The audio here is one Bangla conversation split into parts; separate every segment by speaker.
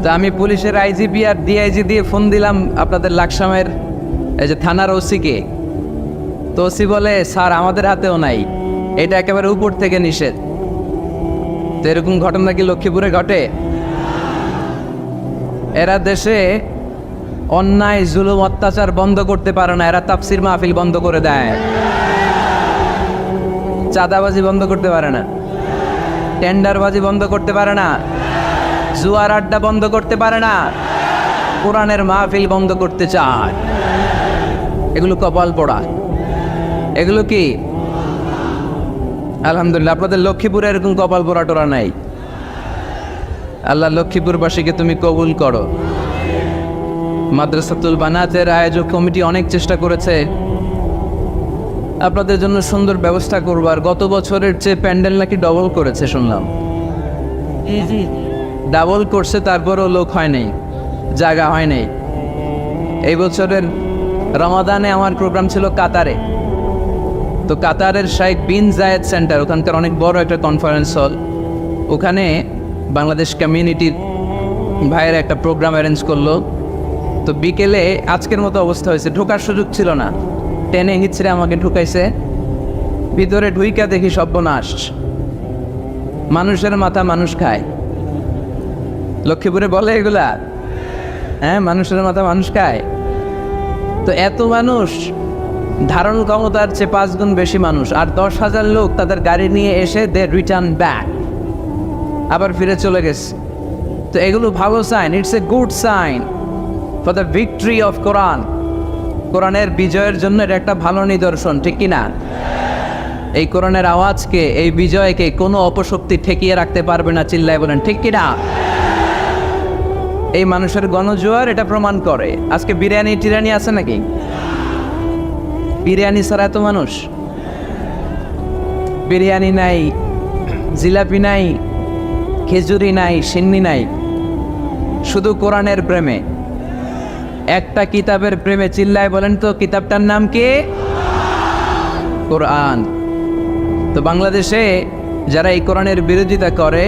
Speaker 1: তো আমি পুলিশের আইজিপি আর ডিআইজি দিয়ে ফোন দিলাম আপনাদের লাকসামের এই যে থানার ওসিকে। তো ওসি বলে স্যার আমাদের হাতেও নাই, এটা একেবারে উপর থেকে নিষেধ। তো এরকম ঘটনা কি লক্ষ্মীপুরে ঘটে? এরা দেশে অন্যায় জুলুম অত্যাচার বন্ধ করতে পারে না, এরা তাফসির মাহফিল বন্ধ করে দেয়। চাঁদাবাজি বন্ধ করতে পারে না, টেন্ডারবাজি বন্ধ করতে পারে না, জুয়ার আড্ডা বন্ধ করতে পারে না, কোরআনের মাহফিল বন্ধ করতে চায়। এগুলো কপাল পোড়া। এগুলো কি? আলহামদুলিল্লাহ আপনাদের লক্ষ্মীপুরে এরকম কপাল পোড়া টোরা নাই। আল্লাহ লক্ষ্মীপুরবাসীকে তুমি কবুল করো। মাদ্রাসাতুল বানাতের আয়োজক কমিটি অনেক চেষ্টা করেছে আপনাদের জন্য সুন্দর ব্যবস্থা করবার। গত বছরের চেয়ে প্যান্ডেল নাকি ডবল করেছে শুনলাম। ডাবল করছে, তারপরও লোক হয় নাই, জায়গা হয় নাই। এই বছরের রমাদানে আমার প্রোগ্রাম ছিল কাতারে। তো কাতারের শাইখ বিন জায়েদ সেন্টার, ওখানকার অনেক বড় একটা কনফারেন্স হল, ওখানে বাংলাদেশ কমিউনিটির ভাইয়ের একটা প্রোগ্রাম অ্যারেঞ্জ করলো। তো বিকেলে আজকের মতো অবস্থা হয়েছে, ঢোকার সুযোগ ছিল না, টেনে হিচড়ে আমাকে ঢুকাইছে। ভিতরে ঢুইকা দেখি সর্বনাশ, মানুষের মাথা মানুষ খায়। লক্ষ্মীপুরে বলে এগুলা, হ্যাঁ মানুষের মাথা মানুষ খায়। তো এত মানুষ, ধারণ ক্ষমতার চেয়ে 5 গুণ বেশি মানুষ, আর 10,000 লোক তাদের গাড়ি নিয়ে এসে দে রিটার্ন ব্যাক, আবার ফিরে চলে গেছে। তো এগুলো ভালো sign, it's a good sign for the victory of Quran. কোরআনের বিজয়ের জন্য এটা একটা ভালো নিদর্শন, ঠিক কিনা? এই কোরআনের আওয়াজকে, এই বিজয়কে কোনো অপশক্তি ঠেকিয়ে রাখতে পারবে না, চিল্লায় বলেন ঠিক কিনা? এই মানুষের গণজোয়ার এটা প্রমাণ করে। আজকে বিরিয়ানি টিরানি আছে নাকি? বিরিয়ানি ছাড়া এত মানুষ? বিরিয়ানি নাই, জিলাপি নাই, খেজুরি নাই, সিন্নি নাই, শুধু কোরআনের প্রেমে, একটা কিতাবের প্রেমে। চিল্লায় বলেন তো কিতাবটার নাম কি? কোরআন। তো বাংলাদেশে যারা এই কোরআনের বিরোধিতা করে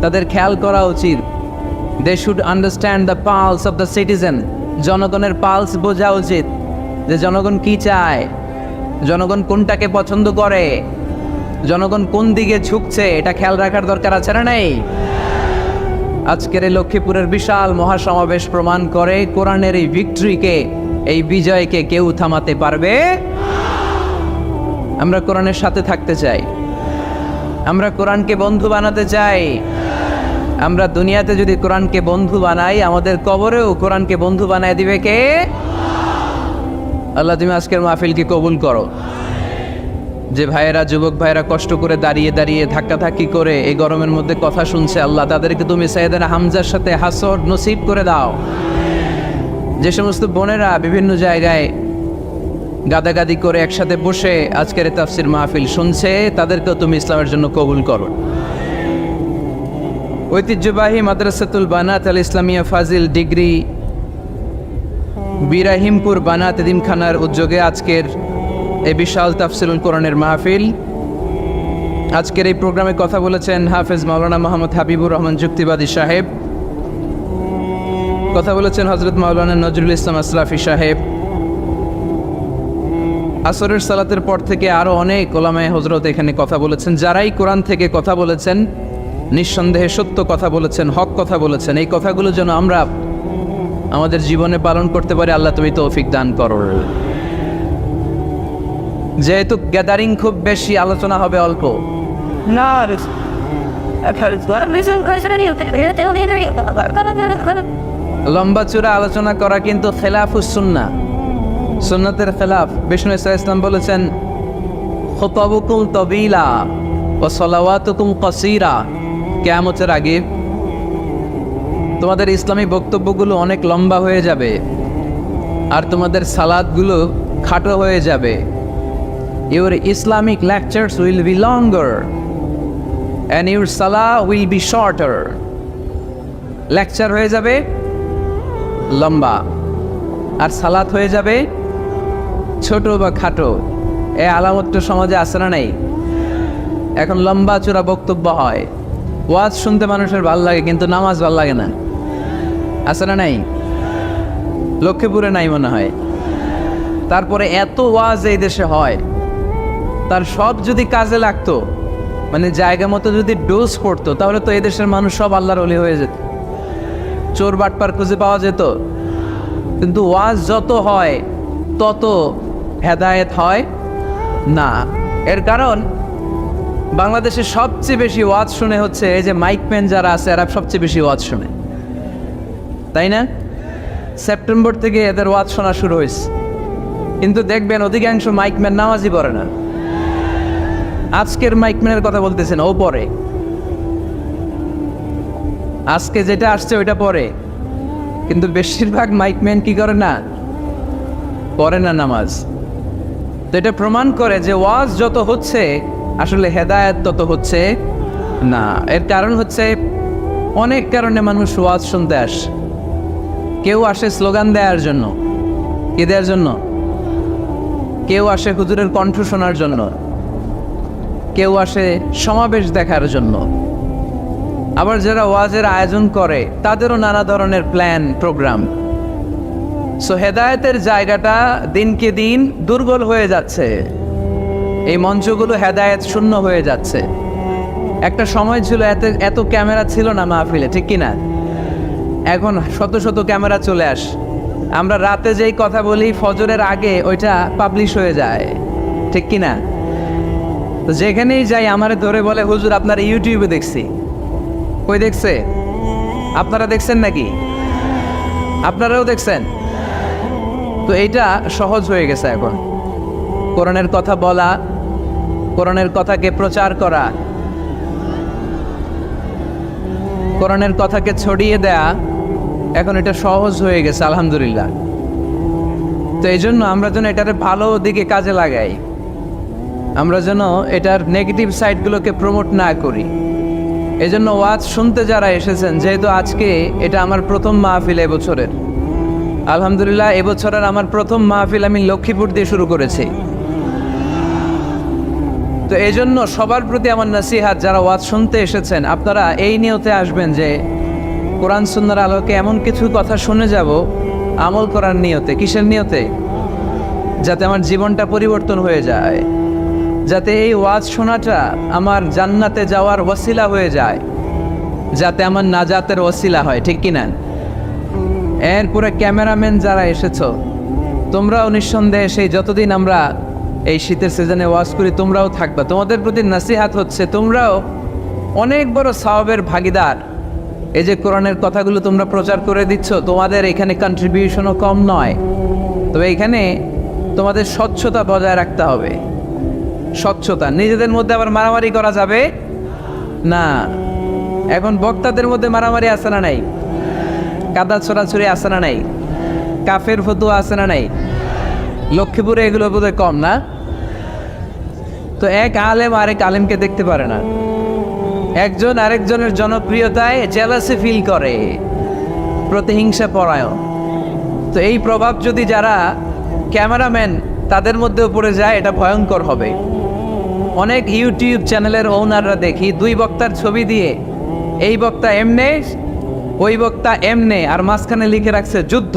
Speaker 1: তাদের খেয়াল করা উচিত। They should understand the pulse of the citizen. জনগণের পালস বোঝা উচিত, যে জনগণ কি চায়, জনগণ কোনটাকে পছন্দ করে, জনগণ কোন দিকে ঝুঁকছে, এটা খেয়াল রাখার দরকার আছে না নাই? আজকের এই লক্ষ্মীপুরের বিশাল মহাসমাবেশ প্রমাণ করে কোরআনের এই ভিক্টরিকে, এই বিজয়কে কেউ থামাতে পারবে। আমরা কোরআনের সাথে থাকতে চাই, আমরা কোরআনকে বন্ধু বানাতে চাই। আমরা দুনিয়াতে যদি কোরআনকে বন্ধু বানাই, আমাদের কবরেও কোরআনকে বন্ধু বানায় দিবে কে? আল্লাহ তুমি আজকের মাহফিলকে কবুল করো। যে ভাইয়েরা, যুবক ভাইয়েরা কষ্ট করে দাঁড়িয়ে দাঁড়িয়ে ধাক্কাধাক্কি করে এই গরমের মধ্যে কথা শুনছে, আল্লাহ তাদেরকে তুমি সাইয়েদনা হামজার সাথে হাসর নসিব করে দাও। যে সমস্ত বোনেরা বিভিন্ন জায়গায় গাদাগাদি করে একসাথে বসে আজকের তাফসির মাহফিল শুনছে, তাদেরকেও তুমি ইসলামের জন্য কবুল করো। ঐতিহ্যবাহী মাদ্রাসাতুল বানাত আল ইসলামিয়া ফাজিল ডিগ্রি বিরাহিমপুর বানাত এতিমখানার উদ্যোগে আজকের এই বিশাল তাফসিরুল কোরআনের মাহফিল। আজকের এই প্রোগ্রামে কথা বলেছেন হাফেজ মাওলানা মোহাম্মদ হাবিবুর রহমান যুক্তিবাদী সাহেব, কথা বলেছেন হজরত মাওলানা নজরুল ইসলাম আসলাফি সাহেব। আসরের সালাতের পর থেকে আরও অনেক ওলামায়ে হজরত এখানে কথা বলেছেন। যারাই কোরআন থেকে কথা বলেছেন, নিঃসন্দেহে সত্য কথা বলেছেন, হক কথা বলেছেন। এই কথাগুলো যেন আমরা আমাদের জীবনে পালন করতে পারি, আল্লাহ তুমি তৌফিক দান করো। যেহেতু গ্যাদারিং খুব বেশি, আলোচনা হবে অল্প। লম্বা চূড়া আলোচনা করা কিন্তু খেলাফুস সুন্নাহ, সুন্নাতের খেলাফ। বিষ্ণু ইসলাম বলেছেন, খুতাবুকুম তাবিলা ওয়া সালাওয়াতুকুম কাসীরা। কিয়ামতের আগে তোমাদের ইসলামী বক্তব্যগুলো অনেক লম্বা হয়ে যাবে, আর তোমাদের সালাতগুলো খাটো হয়ে যাবে। Your Islamic lectures will be longer and your salah will be shorter. Lecture হয়ে যাবে লম্বা, আর সালাত হয়ে যাবে ছোট বা খাটো। এই আলামতটা সমাজে আসে না নেই? এখন লম্বা চূড়া বক্তব্য হয়, ওয়াজ শুনতে মানুষের ভাল লাগে, কিন্তু নামাজ ভাল লাগে না। আছে না নাই? লক্ষ্মীপুরে নাই মনে হয়। তারপরে এত ওয়াজ এই দেশে হয়, তার সব যদি কাজে লাগতো, মানে জায়গা মতো যদি ডোজ পড়তো, তাহলে তো এই দেশের মানুষ সব আল্লাহর ওলি হয়ে যেত, চোর বাটপার খুঁজে পাওয়া যেত। কিন্তু ওয়াজ যত হয় তত হেদায়েত হয় না। এর কারণ বাংলাদেশে সবচেয়ে বেশি ওয়াজ শুনে হচ্ছে এই যে মাইকম্যান যারা আছে, এরা সবচেয়ে বেশি ওয়াজ শুনে, তাই না? সেপ্টেম্বর থেকে এদের ওয়াজ শোনা শুরু হয়েছে। কিন্তু দেখবেন অধিকাংশ মাইকম্যান নামাজই পড়ে না। আজকের মাইকম্যানের কথা বলতেছেন, ও পড়ে, আজকে যেটা আসছে ওইটা পড়ে, কিন্তু বেশিরভাগ মাইকম্যান কি করে না, পড়ে না নামাজ। তো এটা প্রমাণ করে যে ওয়াজ যত হচ্ছে আসলে হেদায়েত তত হচ্ছে না। এর কারণ হচ্ছে অনেক কারণে মানুষ ওয়াজ শুনতে আসে। কেউ আসে স্লোগান দেওয়ার জন্য, কি দেওয়ার জন্য? কেউ আসে হুজুরের কণ্ঠ শোনার জন্য, কেউ আসে সমাবেশ দেখার জন্য। আবার যারা ওয়াজের আয়োজন করে তাদেরও নানা ধরনের প্ল্যান প্রোগ্রাম। সো হেদায়েতের জায়গাটা দিনকে দিন দুর্বল হয়ে যাচ্ছে। এই মঞ্চগুলো হেদায়েত শূন্য হয়ে যাচ্ছে। একটা সময় ছিল এত ক্যামেরা ছিল না মাহফিলে, ঠিক কিনা? এখন শত শত ক্যামেরা চলে আসে। আমরা রাতে যেই কথা বলি ফজরের আগে ওইটা পাবলিশ হয়ে যায়, ঠিক কিনা? তো যেখানেই যাই আমারে ধরে বলে, হুজুর আপনারা ইউটিউবে দেখছি। কই দেখছে? আপনারা দেখছেন নাকি? আপনারাও দেখছেন? তো এইটা সহজ হয়ে গেছে এখন। কোরআনের কথা বলা, কোরআনের কথাকে প্রচার করা, কোরআনের কথাকে ছড়িয়ে দেয়া, এখন এটা সহজ হয়ে গেছে আলহামদুলিল্লাহ। তো এই জন্য আমরা যেন এটার ভালো দিকে কাজে লাগাই, আমরা যেন এটার নেগেটিভ সাইডগুলোকে প্রমোট না করি। এই জন্য ওয়াজ শুনতে যারা এসেছেন, যেহেতু আজকে এটা আমার প্রথম মাহফিল এবছরের, আলহামদুলিল্লাহ এবছরের আমার প্রথম মাহফিল আমি লক্ষ্মীপুর দিয়ে শুরু করেছি। তো এই জন্য সবার প্রতি আমার নসিহাত, যারা ওয়াজ শুনতে এসেছেন আপনারা এই নিয়তে আসবেন যে কোরআন সুন্নাহর আলোকে এমন কিছু কথা শুনে যাব আমল করার নিয়তে। কিসের নিয়তে? যাতে আমার জীবনটা পরিবর্তন হয়ে যায়, যাতে এই ওয়াজ শোনাটা আমার জান্নাতে যাওয়ার ওয়াসিলা হয়ে যায়, যাতে আমার নাজাতের ওয়াসিলা হয়, ঠিক কিনা? এরপরে ক্যামেরাম্যান যারা এসেছো, তোমরাও নিঃসন্দেহে সেই যতদিন আমরা এই শীতের সিজনে ওয়াজ করি তোমরাও থাকবা। তোমাদের প্রতি নসিহাত হচ্ছে তোমরাও অনেক বড় সওয়াবের ভাগীদার। এই যে কোরআনের কথাগুলো তোমরা প্রচার করে দিচ্ছ, তোমাদের এখানে কন্ট্রিবিউশনও কম নয়। তবে এখানে তোমাদের স্বচ্ছতা বজায় রাখতে হবে। স্বচ্ছতা, নিজেদের মধ্যে আবার মারামারি করা যাবে না। এখন বক্তাদের মধ্যে মারামারি আছে না নাই? কাদা ছড়াছড়ি আছে না নাই? কাফের ফতুয়া আছে না নাই? লক্ষ্মীপুরে এগুলো বোধহয় কম না? তো এক আলেম আরেক আলেমকে দেখতে পারে না, একজন আরেকজনের জনপ্রিয়তায় জেলাসি ফিল করে, প্রতিহিংসা পরায়ণ। তো এই প্রভাব যদি যারা ক্যামেরাম্যান তাদের মধ্যেও পড়ে যায়, এটা ভয়ঙ্কর হবে। অনেক ইউটিউব চ্যানেলের ওনাররা দেখি দুই বক্তার ছবি দিয়ে, এই বক্তা এমনে ওই বক্তা এমনে, আর মাঝখানে লিখে রাখছে যুদ্ধ।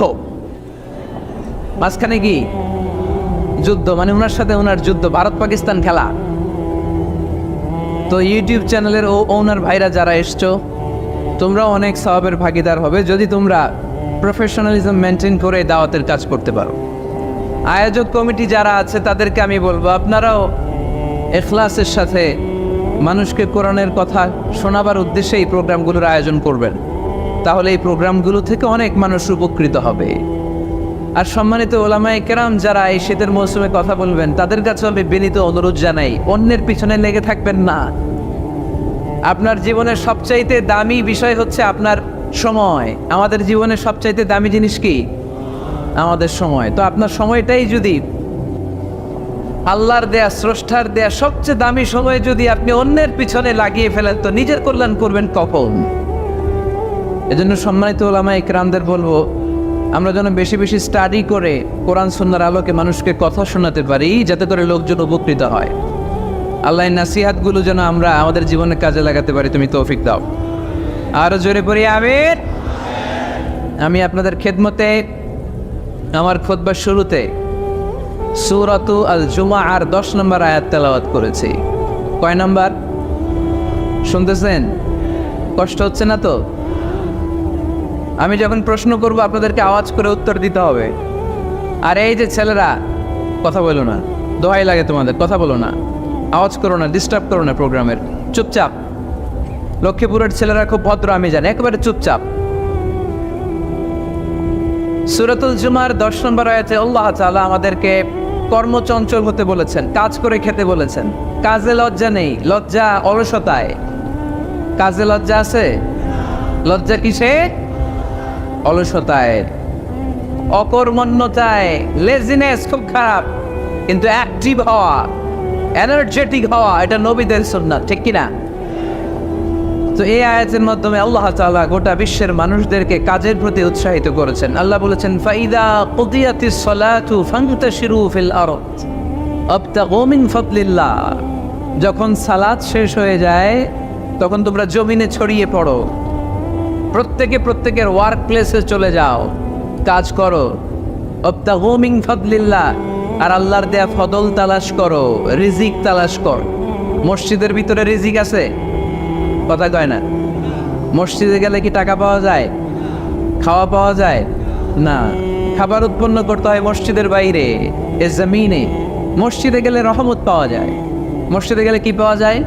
Speaker 1: মাঝখানে কি যুদ্ধ, মানে ওনার সাথে ওনার যুদ্ধ, ভারত পাকিস্তান খেলা। তো ইউটিউব চ্যানেলের ওনার ভাইরা যারা এসছো, তোমরাও অনেক সওয়াবের ভাগীদার হবে যদি তোমরা প্রফেশনালিজম মেনটেন করে দাওয়াতের কাজ করতে পারো। আয়োজক কমিটি যারা আছে তাদেরকে আমি বলবো, আপনারাও ইখলাসের সাথে মানুষকে কোরআনের কথা শোনাবার উদ্দেশ্যে এই প্রোগ্রামগুলোর আয়োজন করবেন। তাহলে এই প্রোগ্রামগুলো থেকে অনেক মানুষ উপকৃত হবে। আর সম্মানিত ওলামায়ে কেরাম যারা এই শীতের মৌসুমে কথা বলবেন, তাদের কাছে আমি বিনীত অনুরোধ জানাই, অন্যের পিছনে লেগে থাকবেন না। আপনার জীবনের সবচাইতে দামি বিষয় হচ্ছে আপনার সময়। আমাদের জীবনের সবচাইতে দামি জিনিস কি? আমাদের সময়। তো আপনার সময়টাই যদি আল্লাহর দেয়া, স্রষ্টার দেয়া সবচেয়ে দামি সময় যদি আপনি অন্যের পিছনে লাগিয়ে ফেলেন, তো নিজের কল্যাণ করবেন কখন? এজন্য সম্মানিত ওলামায়ে কেরামদের বলবো, আমরা যেন বেশি বেশি স্টাডি করে কোরআন সুন্নাহর আলোকে মানুষকে কথা শোনাতে পারি, যাতে করে লোকজন উপকৃত হয়। আল্লাহর নাসিহাতগুলো যেন আমরা আমাদের জীবনে কাজে লাগাতে পারি, তুমি তৌফিক দাও। আরো জোরে পড়ি আমিন। আমি আপনাদের খেদমতে আমার খুতবার শুরুতে সূরাতু আল জুমআর 10 নম্বর আয়াত তেলাওয়াত করেছি। কয় নম্বর শুনতেছেন? কষ্ট হচ্ছে না তো? আমি যখন প্রশ্ন করব আপনাদেরকে আওয়াজ করে উত্তর দিতে হবে। আর এই যে ছেলেরা, কথা বলো না, দোহাই লাগে তোমাদের, কথা বলো না, আওয়াজ করো না, ডিস্টার্ব করো না প্রোগ্রামের, চুপচাপ। লক্ষ্মীপুরের ছেলেরা খুব ভদ্র আমি জানি, একেবারে চুপচাপ। সূরাতুল জুমার 10 নম্বর আয়াতে আল্লাহ তাআলা আমাদেরকে কর্মচঞ্চল হতে বলেছেন, কাজ করে খেতে বলেছেন। কাজে লজ্জা নেই, লজ্জা অলসতায়। কাজে লজ্জা আছে? লজ্জা কিসে? অলসতায়, অকর্মণ্যতায়, লেজিনেস খুব খারাপ। কিন্তু অ্যাক্টিভ হওয়া, এনার্জেটিক হওয়া, এটা নবীদের সুন্নাত, ঠিক কিনা? তো এই আয়াতের মাধ্যমে আল্লাহ তাআলা গোটা বিশ্বের মানুষদেরকে কাজের প্রতি উৎসাহিত করেছেন। আল্লাহ বলেছেন, ফাইদা কুদিয়াতিস সালাতু ফান্তাশিরু ফিল আরদ আবতাগু মিন ফাদলিল্লাহ। যখন সালাত শেষ হয়ে যায় তখন তোমরা জমিনে ছড়িয়ে পড়ো, প্রত্যেকের ওয়ার্ক প্লেসে চলে যাও, কাজ করো। আবতাগু মিন ফাদলিল্লাহ, আর আল্লাহর দেয়া ফদল তালাশ করো, রিজিক তালাশ কর। মসজিদের ভিতরে রিজিক আছে? কথা কয় না। মসজিদে গেলে কি টাকা পাওয়া যায়? খাওয়া পাওয়া যায় না। খাবার উৎপন্ন করতে হয় মসজিদের বাইরে, এ জমিনে। মসজিদে গেলে রহমত পাওয়া যায়। মসজিদে গেলে কি পাওয়া যায়?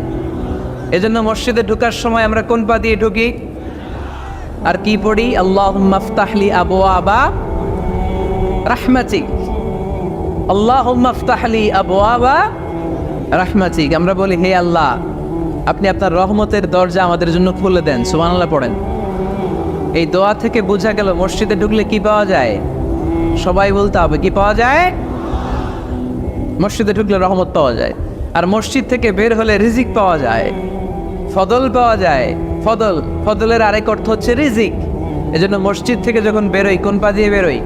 Speaker 1: এজন্য মসজিদে ঢোকার সময় আমরা কোন পা দিয়ে ঢুকি আর কি পড়ি? আল্লাহুম্মা ইফতাহলি আবওয়াবা রাহমাতিক, আল্লাহুম্মা ইফতাহলি আবওয়াবা রাহমাতিক। আমরা বলি, হে আল্লাহ, আপনি আপনার রহমতের দরজা আমাদের জন্য খুলে দেন। সুবহানাল্লাহ পড়েন। এই দোয়া থেকে বোঝা গেল মসজিদে ঢুকলে কি পাওয়া যায়? সবাই বলতে হবে, কি পাওয়া যায়? মসজিদে ঢুকলে রহমত পাওয়া যায়। আর মসজিদ থেকে বের হলে রিজিক পাওয়া যায়, ফদল পাওয়া যায়। ফদলের আরেক অর্থ হচ্ছে রিজিক। এজন্য মসজিদ থেকে যখন বেরোই কোন পা দিয়ে বেরোই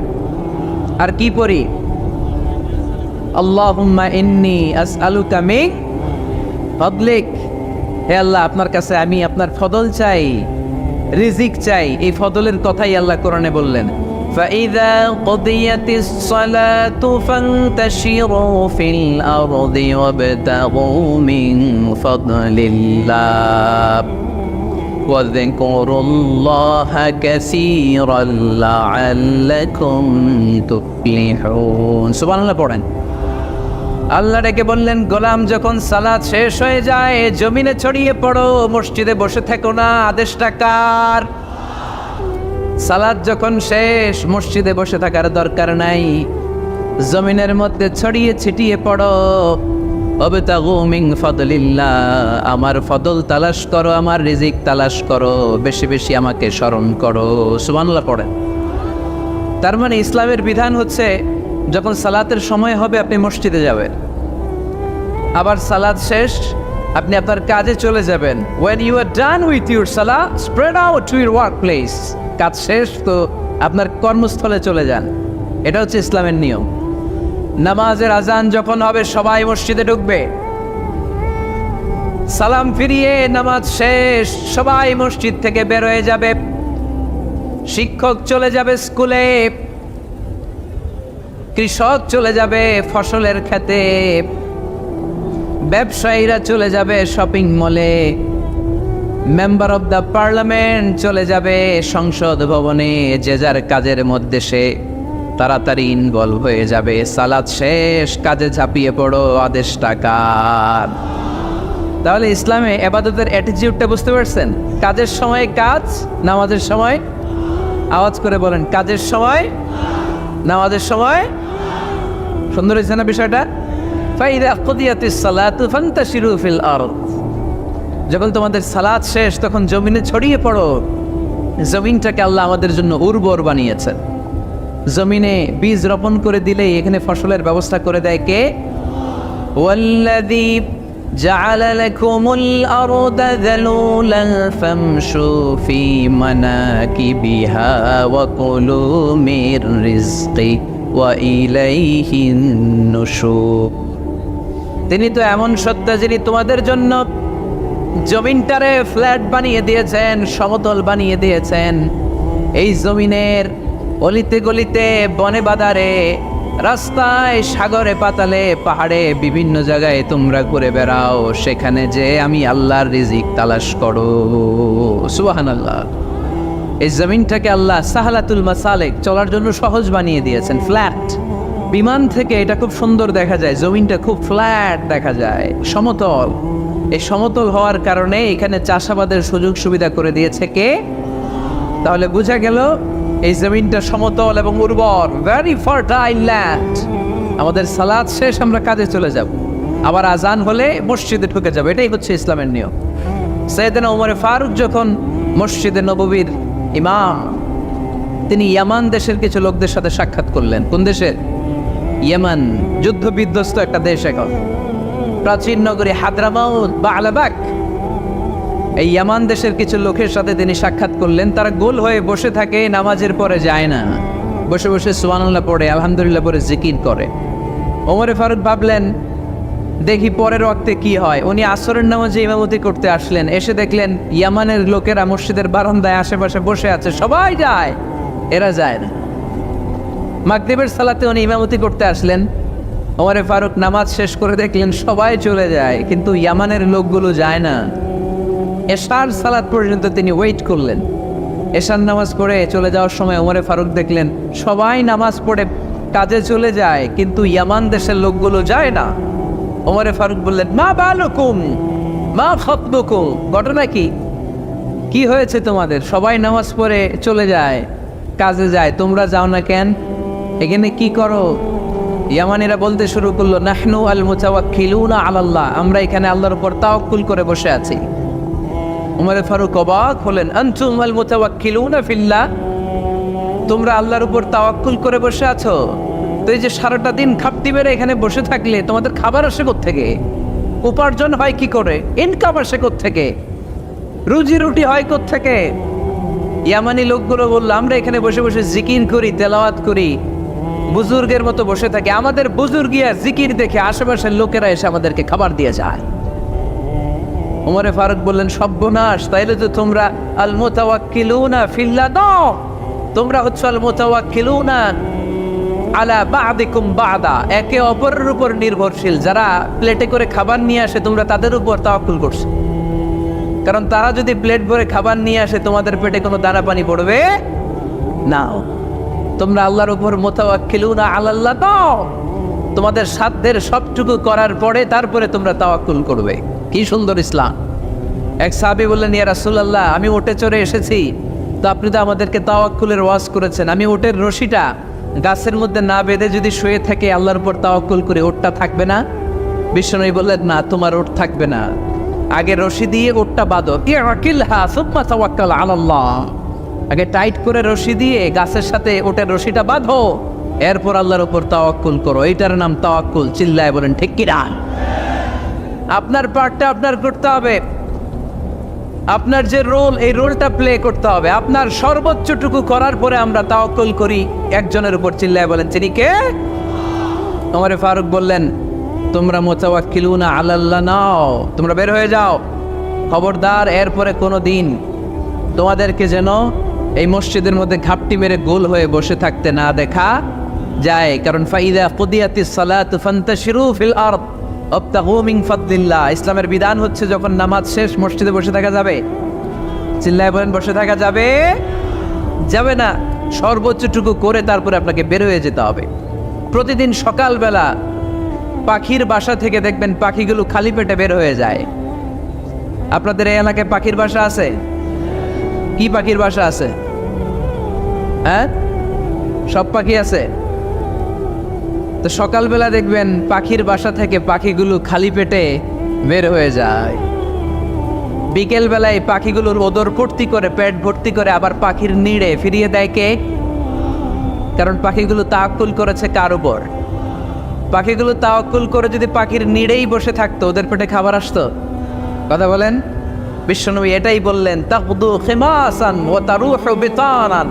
Speaker 1: আর কি পড়ি? আল্লাহুম্মা ইন্নী আসআলুকা মিন ফাদলিক। হে আল্লাহ, আপনার কাছে আমি আপনার ফদল চাই, রিজিক চাই। এই ফদলের কথাই আল্লাহ কোরআনে বললেন, فَإِذَا قُضِيَتِ الصَّلَاةُ فَانْتَشِرُوا فِي الْأَرْضِ وَابْتَغُوا مِنْ فَضْلِ اللَّهِ وَاذْكُرُوا اللَّهَ كَثِيرًا لَعَلَّكُمْ تُفْلِحُونَ। সুবহানাল্লাহ পড়েন। আল্লাহ ডেকে বললেন, গোলাম, যখন সালাত শেষ হয়ে যায় জমিনে ছড়িয়ে পড়ো, মসজিদে বসে থেকো না। আদেশটা কার? সালাত যখন শেষ, মসজিদে বসে থাকার দরকার নাই, জমিনের মধ্যে ছড়িয়ে ছিটিয়ে পড়ো। আবতাগু মিন ফাদলিল্লাহ, আমার ফদল তালাশ করো, আমার রিজিক তালাশ করো, বেশি বেশি আমাকে স্মরণ করো। সুবহানাল্লাহ পড়েন। তার মানে ইসলামের বিধান হচ্ছে, যখন সালাতের সময় হবে আপনি মসজিদে যাবেন, আবার সালাত শেষ আপনি আপনার কাজে চলে যাবেন। when you are done with your salah, spread out to your workplace। কাজ শেষ তো আপনার কর্মস্থলে চলে যান। এটা হচ্ছে ইসলামের নিয়ম। নামাজের আজান যখন হবে সবাই মসজিদে ঢুকবে, সালাম ফিরিয়ে নামাজ শেষ সবাই মসজিদ থেকে বের হয়ে যাবে। শিক্ষক চলে যাবে স্কুলে, কৃষক চলে যাবে ফসলের খেতে, ব্যবসায়ীরা চলে যাবে শপিং মলে, মেম্বার অব দ্য পার্লামেন্ট চলে যাবে সংসদ ভবনে। যে যার কাজের মধ্যে সে তাড়াতাড়ি ইনভলভ হয়ে যাবে। সালাত শেষ, কাজে ঝাঁপিয়ে পড়ো, আদেশটা কার? তাহলে ইসলামে ইবাদতের অ্যাটিটিউডটা বুঝতে পারছেন? কাজের সময় কাজ, নামাজের সময়, আওয়াজ করে বলেন, কাজের সময়, নামাজের সময়। সুন্দর হয়েছে না বিষয়টা? ফাইদা কুদিয়াতিস সালাতু ফান্তাশিরু ফিল আরদ। যখন তোমাদের সালাত শেষ তখন জমিনে ছড়িয়ে পড়ো। জমিনটাকে আল্লাহ আমাদের জন্য উর্বর বানিয়েছেন। জমিনে বীজ রোপণ করে দিলেই এখানে ফসলের ব্যবস্থা করে দেয় কে? ওয়াল্লাযী জাআলা লাকুমুল আরদা যালুলান ফামশু ফি মানাকিবিহা ওয়া কুলু মির রিজকি ওয়া ইলাইহিন নুশুর। তিনি তো এমন সত্তা যিনি তোমাদের জন্য জমিনটারে ফ্ল্যাট বানিয়ে দিয়েছেন, সমতল বানিয়ে দিয়েছেন। এই জমিনের অলিতে গলিতে, বনে বাদারে, রাস্তায়, সাগরে, পাতালে, পাহাড়ে, বিভিন্ন জায়গায় তোমরা ঘুরে বেড়াও, সেখানে যে আমি আল্লাহর রিজিক তালাশ করো। সুবহানাল্লাহ। এই জমিনটাকে আল্লাহ সাহালাতুল মাসালেক, চলার জন্য সহজ বানিয়ে দিয়েছেন, ফ্ল্যাট। বিমান থেকে এটা খুব সুন্দর দেখা যায়, জমিনটা খুব ফ্ল্যাট দেখা যায়, সমতল। এই সমতল হওয়ার কারণে এখানে চাষাবাদের সুযোগ সুবিধা করে দিয়েছে কে? তাহলে বোঝা গেল এই জমিনটা সমতল এবং উর্বর, ভেরি ফার্টাইল ল্যান্ড। আমাদের সালাত শেষ, আমরা কাজে চলে যাব, আবার আজান হলে মসজিদে ঢুকে যাব। এটাই হচ্ছে ইসলামের নিয়ম। সাইয়েদনা ওমর ফারুক যখন মসজিদে নববীর ইমাম, তিনি ইয়ামান দেশের কিছু লোকদের সাথে সাক্ষাৎ করলেন। কোন দেশের? ইয়ামান, যুদ্ধ বিধ্বস্ত একটা দেশ এখন। প্রাচীন নগরী হাদরামাউত বা আলাবাক, এই ইয়ামান দেশের কিছু লোকের সাথে তিনি সাক্ষাৎ করলেন। তারা গোল হয়ে বসে থাকে, নামাজের পরে যায় না, বসে বসে সুবহানাল্লাহ পড়ে, আলহামদুলিল্লাহ পড়ে জিকির করে। ওমর ফারুক ভাবলেন দেখি পরের ওয়াক্তে কি হয়। উনি আসরের নামাজে ইমামতি করতে আসলেন, এসে দেখলেন ইয়ামানের লোকেরা মসজিদের বারান্দায় আশেপাশে বসে আছে, সবাই যায়, এরা যায় না। মাগরিবের সালাতে উনি ইমামতি করতে আসলেন, ওমর ফারুক নামাজ শেষ করে দেখলেন সবাই চলে যায়, কিন্তু ইয়ামানের লোকগুলো যায় না। এশার সালাত পর্যন্ত তিনি ওয়েট করলেন। এশার নামাজ পড়ে চলে যাওয়ার সময় ওমর ফারুক দেখলেন সবাই নামাজ পড়ে কাজে চলে যায়, কিন্তু ইয়ামান দেশের লোকগুলো যায় না। ওমর ফারুক বললেন, মা বালুকুম মা খাতবুকুম, ঘটনা কি? কি হয়েছে তোমাদের? সবাই নামাজ পড়ে চলে যায়, কাজে যায়, তোমরা যাও না কেন? এখানে কি করো? ইয়ামানিরা বলতে শুরু করলো, নাহনু আল মুতাওয়াক্কিলুনা আলাল্লাহ, আমরা এখানে আল্লাহর উপর তাওয়াক্কুল করে বসে আছি। ওমর ফারুক অবাক হলেন, আনতুম আল মুতাওয়াক্কিলুনা ফিল্লাহ, তোমরা আল্লাহর উপর তাওয়াক্কুল করে বসে আছো? তো এই যে সারাটা দিন খাপটি বেড়ে এখানে বসে থাকলে তোমাদের খাবার আসে কোত্থেকে? উপার্জন হয় কি করে? ইনকাম আসে কোত্থেকে? রুজি রুটি হয় কোত্থেকে? ইয়ামানি লোকগুলো বললো, আমরা এখানে বসে বসে জিকির করি, তেলাওয়াত করি, বুজুর্গের মতো বসে থাকি, আমাদের বুজুর্গিয়া জিকির দেখে আশেপাশের লোকেরা এসে আমাদেরকে খাবার দিয়ে যায়। ওমর ফারুক বললেন, সর্বনাশ, তাইলে তো তোমরা আল মুতাওয়াক্কিলুনা ফিল্লাহ দাও, তোমরা হচ্ছে আল মুতাওয়াক্কিলুনা আলা বা'দিকুম বা'দা, একে অপরের উপর নির্ভরশীল। যারা প্লেটে করে খাবার নিয়ে আসে তোমরা তাদের উপর তাওয়াক্কুল করছো, কারণ তারা যদি প্লেট ভরে খাবার নিয়ে আসে তোমাদের পেটে কোনো দানা পানি পড়বে না। তোমরা আল্লাহর উপর মুতাওয়াক্কিলুনা আলাল্লাহ দাও, তোমাদের সাধ্যের সবটুকু করার পরে তারপরে তোমরা তাওয়াক্কুল করবে। কি সুন্দর ইসলাম! এক সাহাবী বললেন, ইয়া রাসূলুল্লাহ, আমি উটে চড়ে এসেছি, তো আপনি তো আমাদেরকে তাওয়াক্কুলের ওয়াজ করেছেন, আমি উটের রশিটা গাছের মধ্যে না বেঁধে যদি শুয়ে থাকে আল্লাহর উপর তাওয়াক্কুল করে, উটটা থাকবে না? বিশ্বনবী বললেন, না, তোমার উট থাকবে না, আগে রশি দিয়ে উটটা বাঁধো, ইয়াকিলহা সুম্মা তাওয়াক্কাল আলাল্লাহ, আগে টাইট করে রশি দিয়ে গাছের সাথে উটের রশিটা বাঁধো, এরপর আল্লাহর উপর তাওয়াক্কুল করো। এইটার নাম তাওয়াক্কুল। চিল্লায় বলেন ঠিক কি না? আপনার পার্টটা আপনার করতে হবে, আপনার যে রোল, এই রোলটা প্লে করতে হবে। আপনার সর্বোচ্চটুকু করার পরে আমরা তাওয়াক্কুল করি একজনের উপর। চিল্লায় বলেন তিনি কে? ওমর ফারুক বললেন, তোমরা মুতাওয়াক্কিলুনা আলাল্লাহ নাও, তোমরা বের হয়ে যাও, খবরদার এরপরে কোনো দিন তোমাদেরকে যেন এই মসজিদের মধ্যে ঘাপটি মেরে গোল হয়ে বসে থাকতে না দেখা যায়। কারণ ফাইদা কুদিয়াতিস সালাতু ফান্তাশিরু ফিল আরদ ওয়াবতাগু মিন ফাদলিল্লাহ, ইসলামের বিধান হচ্ছে যখন নামাজ শেষ মসজিদে বসে থাকা যাবে। চিল্লায় বলেন বসে থাকা যাবে? যাবে না, সর্বোচ্চটুকু করে তারপরে আপনাকে বের হয়ে যেতে হবে। প্রতিদিন সকালবেলা পাখির বাসা থেকে দেখবেন পাখিগুলো খালি পেটে বের হয়ে যায়। আপনাদের এই এলাকায় পাখির বাসা আছে? কি পাখির বাসা আছে? হ্যাঁ, সব পাখি আছে। তো সকালবেলা দেখবেন পাখির বাসা থেকে পাখিগুলো খালি পেটে বের হয়ে যায়। বিকেল বেলায় পাখিগুলোর ওদর ভর্তি করে, পেট ভর্তি করে আবার পাখির নিড়ে ফিরিয়ে দেয় কে? কারণ পাখিগুলো তাওয়াক্কুল করেছে কার উপর? পাখিগুলো তাওয়াক্কুল করে যদি পাখির নিড়েই বসে থাকতো, ওদের পেটে খাবার আসতো? কথা বলেন। বিশ্বনবী এটাই বললেন, তাকদু খিমাসান ওয়া তারুহু বিতানান,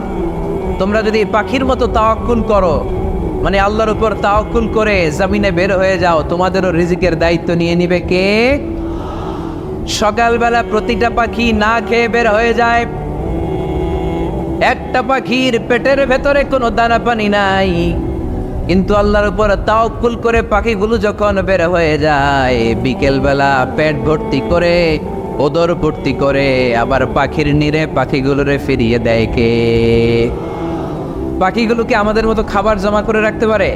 Speaker 1: তোমরা যদি পাখির মতো তাওয়াক্কুল করো, মানে আল্লাহর উপর তাওয়াক্কুল করে জমিনে বের হয়ে যাও, তোমাদেরও রিজিকের দায়িত্ব নিয়ে নিবে কে? সকালবেলা প্রতিটা পাখি না খেয়ে বের হয়ে যায়, একটা পাখির পেটের ভেতরে কোনো দানা পানি নাই, কিন্তু আল্লাহর উপর তাওয়াক্কুল করে পাখিগুলো যখন বের হয়ে যায়, বিকেলবেলা পেট ভর্তি করে, ওদর ভর্তি করে, আবার পাখির নিরে পাখিগুলোরে ফিরিয়ে দেয় কে? পাখিগুলোকে আমাদের মতো খাবার জমা করে রাখতে পারে?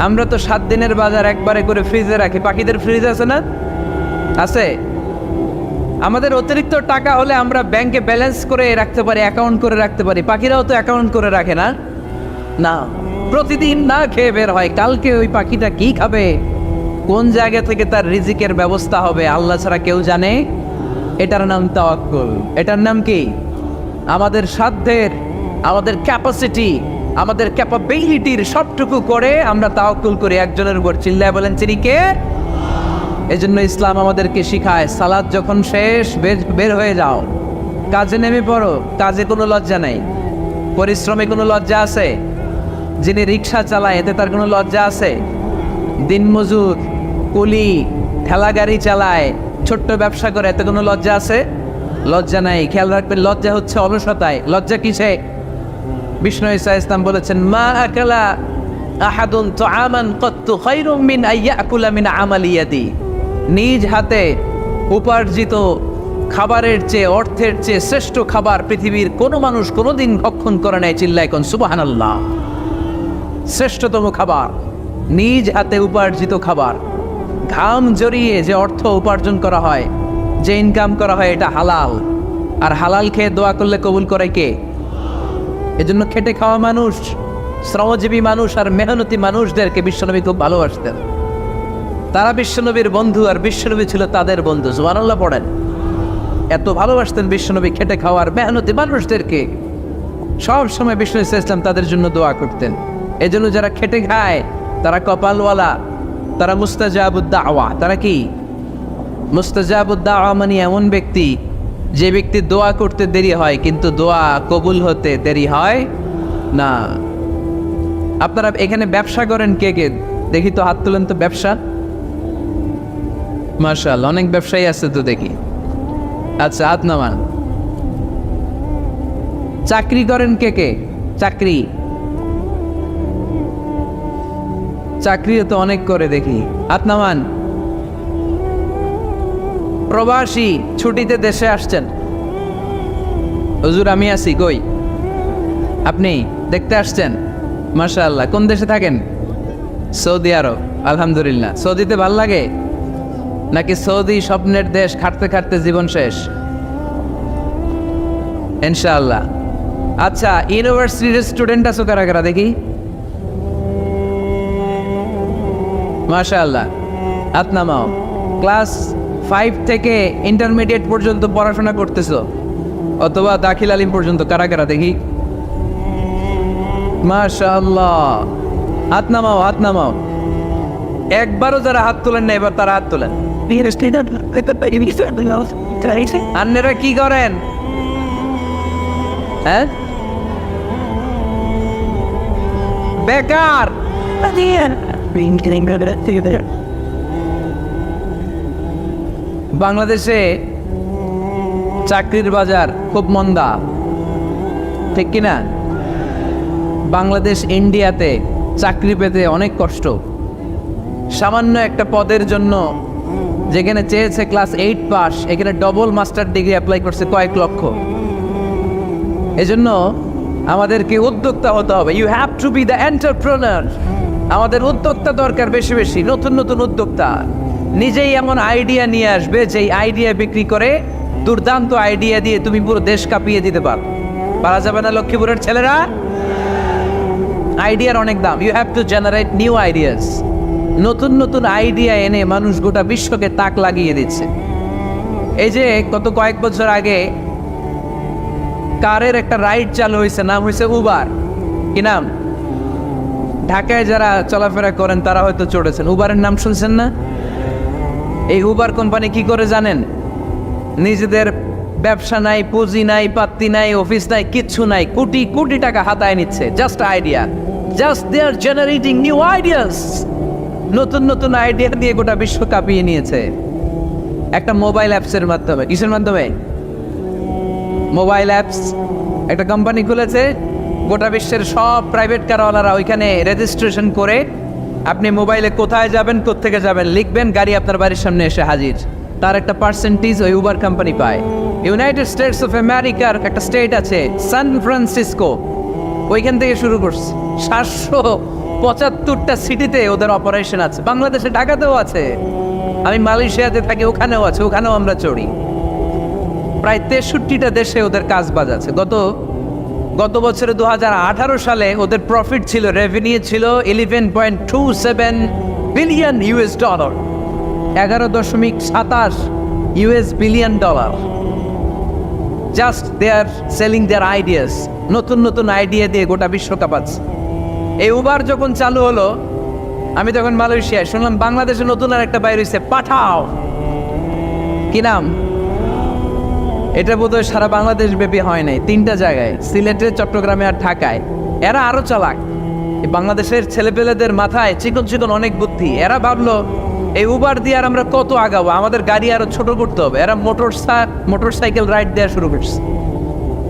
Speaker 1: আমরা তো 7 দিনের বাজার একবারে করে ফ্রিজে রাখি। পাখিদের ফ্রিজ আছে না? আছে। আমাদের অতিরিক্ত টাকা হলে আমরা ব্যাংকে ব্যালেন্স করে রাখতে পারি, অ্যাকাউন্ট করে রাখতে পারি। পাখিরাও তো অ্যাকাউন্ট করে রাখে না? না, প্রতিদিন না খেয়ে বের হয়। কালকে ওই পাখিটা কি খাবে, কোন জায়গা থেকে তার রিজিকের ব্যবস্থা হবে, আল্লাহ ছাড়া কেউ জানে। এটার নাম তাওয়াক্কুল। এটার নাম কি? আমাদের সাধ্যের, আমাদের ক্যাপাসিটি, আমাদের ক্যাপাবিলিটির সবটুকু করে আমরা তাওয়াক্কুল করি একজনের উপর। চিল্লায় বলেন তিনি কে? এজন্য ইসলাম আমাদেরকে শিখায়, সালাত যখন শেষ বের হয়ে যাও, কাজে নেমে পড়ো। কাজে কোনো লজ্জা নেই, পরিশ্রমে কোনো লজ্জা আছে? যিনি রিক্সা চালায় এতে তার কোনো লজ্জা আছে? দিনমজুর, কুলি, ঠেলা গাড়ি চালায়, ছোট্ট ব্যবসা করে, এতে কোনো লজ্জা আছে? লজ্জা নাই। খেয়াল রাখবেন, লজ্জা হচ্ছে অলসতায়। লজ্জা কিসে? বিষ্ণু ঈসা ইসলাম বলেছেন, মা আকালা আহাদুন তুআমান কাত্তু খায়রুম মিন আইয়াকুলা মিন আমালি ইয়াদি। নিজ হাতে উপার্জিত খাবারের চেয়ে, অর্থের চেয়ে শ্রেষ্ঠ খাবার পৃথিবীর কোনো মানুষ কোনোদিন ভক্ষণ করে নাই। চিল্লায় কোন সুবহানাল্লাহ। শ্রেষ্ঠতম খাবার, নিজ হাতে উপার্জিত খাবার, ঘাম জড়িয়ে যে অর্থ উপার্জন করা হয়, যে ইনকাম করা হয়, এটা হালাল। আর হালাল খেয়ে দোয়া করলে কবুল করে কে? এজন্য খেটে খাওয়া মানুষ, শ্রমজীবী মানুষ আর মেহনতি মানুষদেরকে বিশ্বনবী খুব ভালোবাসতেন। তারা বিশ্বনবীর বন্ধু, আর বিশ্বনবী ছিল তাদের বন্ধু। সুবহানাল্লাহ পড়েন। এত ভালোবাসতেন বিশ্বনবী খেটে খাওয়ার মেহনতি মানুষদেরকে। সব সময় বিষ্ণু ইসলাম তাদের জন্য দোয়া করতেন। এজন্য যারা খেটে খায় তারা কপালওয়ালা, তারা মুস্তাজাবুদ দাওয়া। তারা কি? মুস্তাজাবুদ দাওয়া মানে এমন ব্যক্তি, যে ব্যক্তি দোয়া করতে দেরি হয় কিন্তু দোয়া কবুল হতে দেরি হয় না। আপনারা এখানে ব্যবসা করেন কে কে? দেখি তো, হাত তুলেন তো। ব্যবসা, মাশাআল্লাহ, অনেক ব্যবসায়ী আছে তো দেখি। আচ্ছা, হাত নামান। চাকরি করেন কে কে? চাকরি, চাকরিও তো অনেক করে দেখি। হাত নামান। প্রবাসী, ছুটিতে দেশে আসছেন। হুজুর আমি আছি, কই? আপনি দেখতে আসছেন? মাশাআল্লাহ। কোন দেশে থাকেন? সৌদি আরব। আলহামদুলিল্লাহ। সৌদিতে ভাল লাগে নাকি সৌদি স্বপ্নের দেশ, খাটতে খাটতে জীবন শেষ? ইনশাআল্লাহ। আচ্ছা, ইউনিভার্সিটির স্টুডেন্ট আছো কারা কারা দেখি? মাশাআল্লাহ, হাত নামাও। ক্লাস 5 থেকে ইন্টারমিডিয়েট পর্যন্ত পড়াশোনা করতেছো, অথবা দাখিল আলিম পর্যন্ত, কারা কারা দেখি? মাশাআল্লাহ, হাত নামাও, হাত নামাও। একবারও যারা হাত তোলেন না এবার তারা হাত তোলেন। আন্নেরা কি করেন? হ্যাঁ, বেকার। বাংলাদেশে চাকরির বাজার খুব মন্দা, ঠিক কিনা? বাংলাদেশ ইন্ডিয়াতে চাকরি পেতে অনেক কষ্ট। সামান্য একটা পদের জন্য যেখানে চেয়েছে ক্লাস 8 পাস, এখানে ডবল মাস্টার ডিগ্রি অ্যাপ্লাই করছে কয়েক লক্ষ। এজন্য আমাদেরকে উদ্যোক্তা হতে হবে। You have to be the entrepreneur. আমাদের উদ্যোক্তা দরকার, বেশি বেশি নতুন নতুন উদ্যোক্তা। নিজেই এমন আইডিয়া নিয়ে আসবে যেই আইডিয়া বিক্রি করে, দুর্দান্ত আইডিয়া দিয়ে তুমি পুরো দেশ কাঁপিয়ে দিতে পারা যাবে না লক্ষ্মীপুরের ছেলেরা? আইডিয়ার অনেক দাম। You have to generate new ideas. নতুন নতুন আইডিয়া এনে মানুষ গোটা বিশ্বকে তাক লাগিয়ে দিচ্ছে। এই যে গত কয়েক বছর আগে কারের একটা রাইড চালু হয়েছে, নাম হয়েছে উবার। কি নাম? ঢাকায় যারা চলাফেরা করেন তারা হয়তো চড়েছেন। উবারের নাম শুনছেন না? এই উবার কোম্পানি কি করে জানেন? নিজেদের ব্যবসা নাই, পুঁজি নাই, পাত্তি নাই, অফিস নাই, কিচ্ছু নাই, কোটি কোটি টাকা হাতায় নিচ্ছে। Just idea, just they are generating new ideas. নতুন নতুন আইডিয়া দিয়ে গোটা বিশ্ব কাঁপিয়ে নিয়েছে একটা মোবাইল অ্যাপসের মাধ্যমে। কিসের মাধ্যমে? Mobile apps. একটা কোম্পানি খুলেছে, গোটা বিশ্বের সব প্রাইভেট কারওয়ালারা ওইখানে রেজিস্ট্রেশন করে আপনি মোবাইলে কোথায় যাবেন, কোত্থেকে যাবেন লিখবেন, গাড়ি আপনার বাড়ির সামনে এসে হাজির। তার একটা পার্সেন্টেজ ওই উবার কোম্পানি পায়। ইউনাইটেড স্টেটস অফ আমেরিকার একটা স্টেট আছে সান ফ্রান্সিসকো, ওইখান থেকে শুরু করছে। 775টা সিটিতে ওদের অপারেশন আছে। বাংলাদেশে ঢাকাতেও আছে, আমি মালয়েশিয়াতে থাকি, ওখানেও আছে, ওখানেও আমরা চড়ি। প্রায় 63টা দেশে ওদের কাজ বাজ আছে। গত বছরে 2018 সালে ওদের প্রফিট ছিল, রেভিনিউ ছিল 11.27 billion US dollar, 11.27 US billion dollar. Just they are selling their ideas, নতুন নতুন আইডিয়া দিয়ে গোটা বিশ্ব কাঁপাচ্ছে। এই উবার যখন চালু হলো, আমি তখন মালয়েশিয়ায় শুনলাম বাংলাদেশে নতুন আর একটা বাইর হয়েছে, পাঠাও। কি নাম? এটা বোধহয় সারা বাংলাদেশ ব্যাপী হয় নাই, 3টা জায়গায়, সিলেটে, চট্টগ্রামে আর ঢাকায়। এরা আরো চালাক। এই বাংলাদেশের ছেলেপেলেদের মাথায় চিকন চিকন অনেক বুদ্ধি। এরা ভাবলো এই উবার দিয়ে আর আমরা কত আগাবো, আমাদের গাড়ি আরো ছোট করতে হবে। এরা মোটরসাইকেল রাইড দেওয়া শুরু করছে।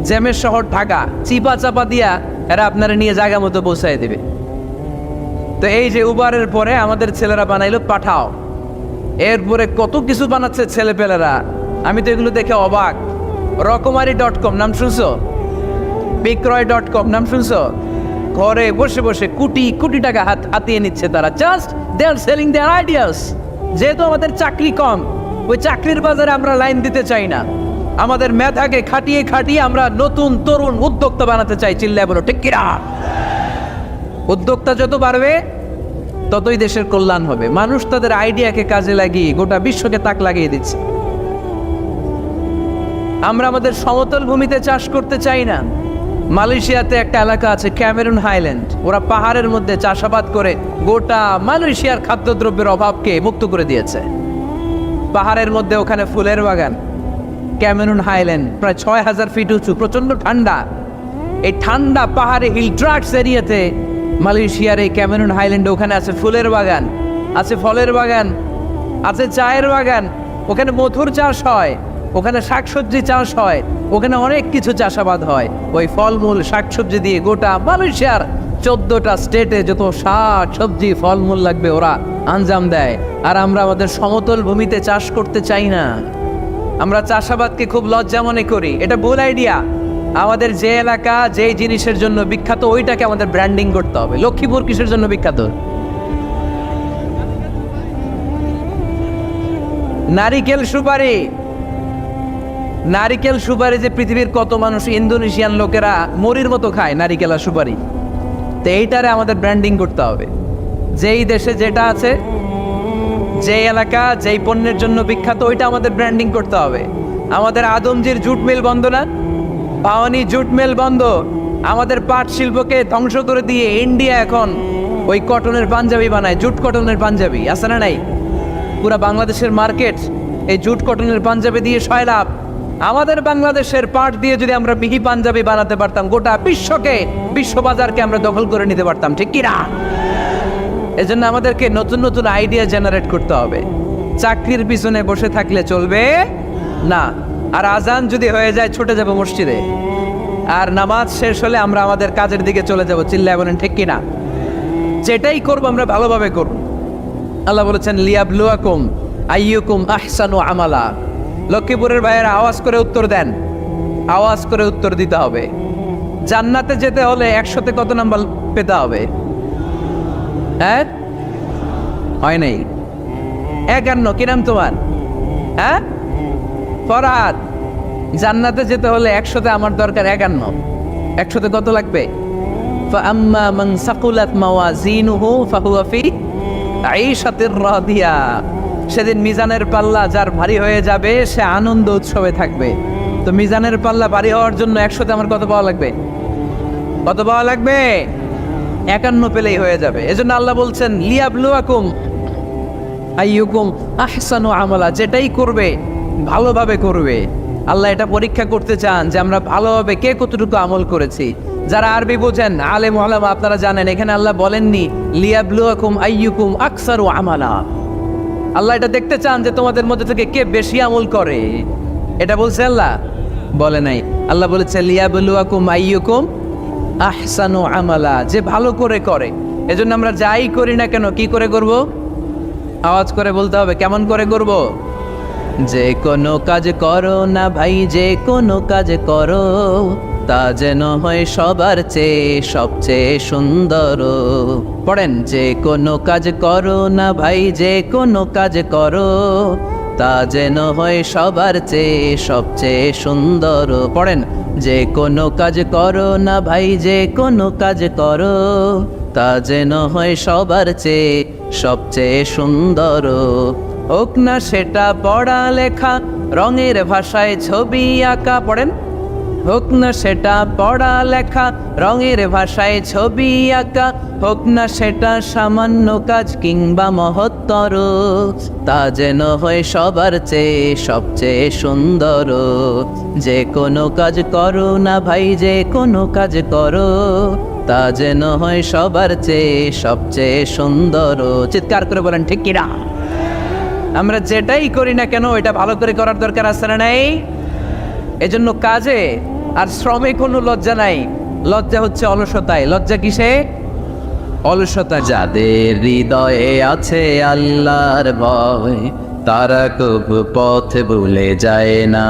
Speaker 1: জ্যামের শহর ঢাকা, চিপা চাপা দিয়া এরা আপনারা নিয়ে জায়গা মতো পৌঁছায় দেবে। তো এই যে উবারের পরে আমাদের ছেলেরা বানাইলো পাঠাও, এরপরে কত কিছু বানাচ্ছে ছেলেপেলেরা, আমি তো এগুলো দেখে অবাক। রকমারি.com নাম শুনছো? বিক্রয়.com নাম শুনছো? ঘরে বসে বসে কোটি কোটি টাকা হাতিয়ে নিচ্ছে তারা, just they are selling their ideas. যেহেতু আমাদের চাকরি কম, ওই চাকরির বাজারে আমরা লাইন দিতে চাই না, আমাদের মেধাকে খাটিয়ে খাটিয়ে আমরা নতুন তরুণ উদ্যোক্তা বানাতে চাই। চিল্লায় বলো ঠিক কিনা? উদ্যোক্তা যত বাড়বে ততই দেশের কল্যাণ হবে। মানুষ তাদের আইডিয়াকে কাজে লাগিয়ে গোটা বিশ্বকে তাক লাগিয়ে দিচ্ছে। আমরা আমাদের সমতল ভূমিতে চাষ করতে চাই না। মালয়েশিয়াতে একটা এলাকা আছে ক্যামেরুন হাইল্যান্ড, ওরা পাহাড়ের মধ্যে চাষাবাদ করে গোটা মালয়েশিয়ার খাদ্যদ্রব্যের অভাবকে মুক্ত করে দিয়েছে। পাহাড়ের মধ্যে ওখানে ফুলের বাগান, ক্যামেরুন হাইল্যান্ড প্রায় 6000 ফিট উঁচু, প্রচন্ড ঠান্ডা। এই ঠান্ডা পাহাড়ে হিল ট্রাক্স এরিয়াতে মালয়েশিয়ার এই ক্যামেরুন হাইল্যান্ডে ওখানে আছে ফুলের বাগান, আছে ফলের বাগান, আছে চায়ের বাগান, ওখানে মধুর চাষ হয়, ওখানে শাকসবজি চাষ হয়, ওখানে অনেক কিছু চাষাবাদ হয়। ওই ফলমূল শাকসবজি দিয়ে গোটা মালয়েশিয়ার 14টা স্টেটে যত শাক সবজি ফলমূল লাগবে ওরা আঞ্জাম দেয়। আর আমরা আমাদের সমতল ভূমিতে চাষ করতে চাই না। আমরা চাষাবাদকে খুব লজ্জা মনে করি, এটা ভুল আইডিয়া। আমাদের যে এলাকা যেই জিনিসের জন্য বিখ্যাত ওইটাকে আমাদের ব্র্যান্ডিং করতে হবে। লক্ষ্মীপুর কিসের জন্য বিখ্যাত? নারিকেল সুপারি। নারিকেল সুপারি যে পৃথিবীর কত মানুষ, ইন্দোনেশিয়ান লোকেরা মরির মতো খায় নারিকেল আর সুপারি। তো এইটারে আমাদের ব্র্যান্ডিং করতে হবে। যেই দেশে যেটা আছে, যেই এলাকা যেই পণ্যের জন্য বিখ্যাত ওইটা আমাদের ব্র্যান্ডিং করতে হবে। আমাদের আদমজির জুট মিল বন্ধ না, পাওয়ানি জুট মিল বন্ধ। আমাদের পাট শিল্পকে ধ্বংস করে দিয়ে ইন্ডিয়া এখন ওই কটনের পাঞ্জাবি বানায়, জুট কটনের পাঞ্জাবি, আছে না নাই? পুরা বাংলাদেশের মার্কেট এই জুট কটনের পাঞ্জাবি দিয়ে সয়লাভ। আমাদের বাংলাদেশের পাট দিয়ে যদি আমরা মিহি পাঞ্জাবি বানাতে পারতাম, গোটা বিশ্ববাজারকে আমরা দখল করে নিতে পারতাম, ঠিক কিনা? এজন্য আমাদেরকে নতুন নতুন আইডিয়া জেনারেট করতে হবে। চাকরির পিছনে বসে থাকলে চলবে না। আর আজান যদি হয়ে যায় ছুটে যাব মসজিদে, আর নামাজ শেষ হলে আমরা আমাদের কাজের দিকে চলে যাব। চিল্লায় বলেন ঠিক কিনা? যেটাই করবো আমরা ভালোভাবে করব। আল্লাহ বলেছেন লিয়াবলুয়াকুম আইয়ুকুম আহসানু আমালা। লক্ষ্মীপুরের ভাইয়েরা আওয়াজ করে উত্তর দেন, আওয়াজ করে উত্তর দিতে হবে। জান্নাতে যেতে হলে 100তে কত নাম্বার পেতে হবে? হ্যাঁ, হয় নাই 51। কি নাম তোমার? হ্যাঁ, ফরহাদ। জান্নাতে যেতে হলে 100তে আমার দরকার 51। 100তে কত লাগবে? ফাআম্মা মান সাকুলাত মাওয়াজিনুহু ফাহুয়া ফি আইশাতির রাদিয়া। সেদিন মিজানের পাল্লা যার ভারী হয়ে যাবে সে আনন্দ উৎসবে থাকবে। তো মিজানের পাল্লা ভারী হওয়ার জন্য 100তে আমার কত পাওয়া লাগবে? কত পাওয়া লাগবে? 51 পেলেই হয়ে যাবে। এজন্য আল্লাহ বলছেন লিয়াবলুয়াকুম আইয়ুকুম আহসানু আমালা। যেটাই করবে ভালোভাবে করবে। আল্লাহ এটা পরীক্ষা করতে চান যে আমরা ভালোভাবে কে কতটুকু আমল করেছি। যারা আরবি বোঝেন, আলেম ওলামা, আপনারা জানেন এখানে আল্লাহ বলেননি লিয়াবলুয়াকুম আইয়ুকুম আকসারু আমালা। আল্লাহ এটা দেখতে চান যে তোমাদের মধ্যে থেকে কে বেশি আমল করে, এটা বলছে আল্লাহ। বলে নাই। আল্লাহ বলেছে লিয়াবলুয়াকুম আইয়ুকুম আহসানু আমালা, যে ভালো করে করে। এজন্য আমরা যাই করি না কেন কি করে করব? আওয়াজ করে বলতে হবে। কেমন করে করব? যে কোনো কাজ করো না ভাই, যে কোনো কাজ করো তা যেন হয় সবার চেয়ে সবচেয়ে সুন্দর। পড়েন, যে কোনো কাজ করো না ভাই, যে কোনো কাজ করো তা যেন হয় সবার চেয়ে সবচেয়ে সুন্দর। পড়েন, যে কোনো কাজ করো না ভাই, যে কোনো কাজ করো তা যেন হয় সবার চেয়ে সবচেয়ে সুন্দর। হোক না সেটা পড়া লেখা, রঙের ভাষায় ছবি আঁকা। পড়েন, হোক না সেটা পড়া লেখা, রঙের ভাষায় ছবি আঁকা। হোক না সেটা সামান্য কাজ কিংবা মহত্তর, তা যেন হয় সবার চেয়ে সবচেয়ে সুন্দর। যে কোনো কাজ করো না ভাই, যে কোনো কাজ করো তা যেন হয় সবার চেয়ে সবচেয়ে সুন্দর। চিৎকার করে বলেন ঠিক কিনা? আমরা যেটাই করি না কেন এটা ভালো করে করার দরকার আছে না নাই? এজন্য কাজে আর শ্রমে কোনো লজ্জা নাই। লজ্জা হচ্ছে অলসতায়। লজ্জা কিসে? অলসতা। যাদের হৃদয়ে আছে আল্লাহর ভয়, তারা কবু পথ ভুলে যায় না।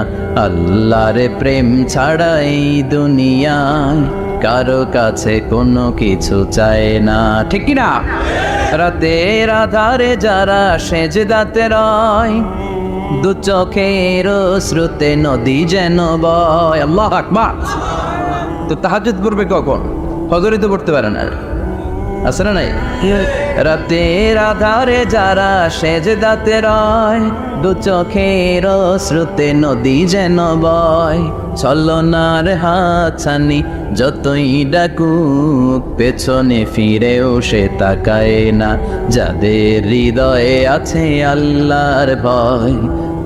Speaker 1: আল্লাহর প্রেম ছাড়া এই দুনিয়ায় কারো কাছে কোনো কিছু চায় না। ঠিক কিনা? রাতের আধারে যারা সেজদাতে রয়, দু চোখের শ্রুতে নদী যেন বয়। আল্লাহু আকবার। তো তাহাজ্জুদ পড়বে কখন? ফজরে তো পড়তে পারে না, আছে না নাই? রাতের আধারে যারা সেজদাতে রয়, দু চোখের শ্রুতে নদী যেন বয়। ছলনার হাতছানি যতই ডাকুক, পেছনে ফিরেও সে তাকায় না। যাদের হৃদয়ে আছে আল্লাহর ভয়,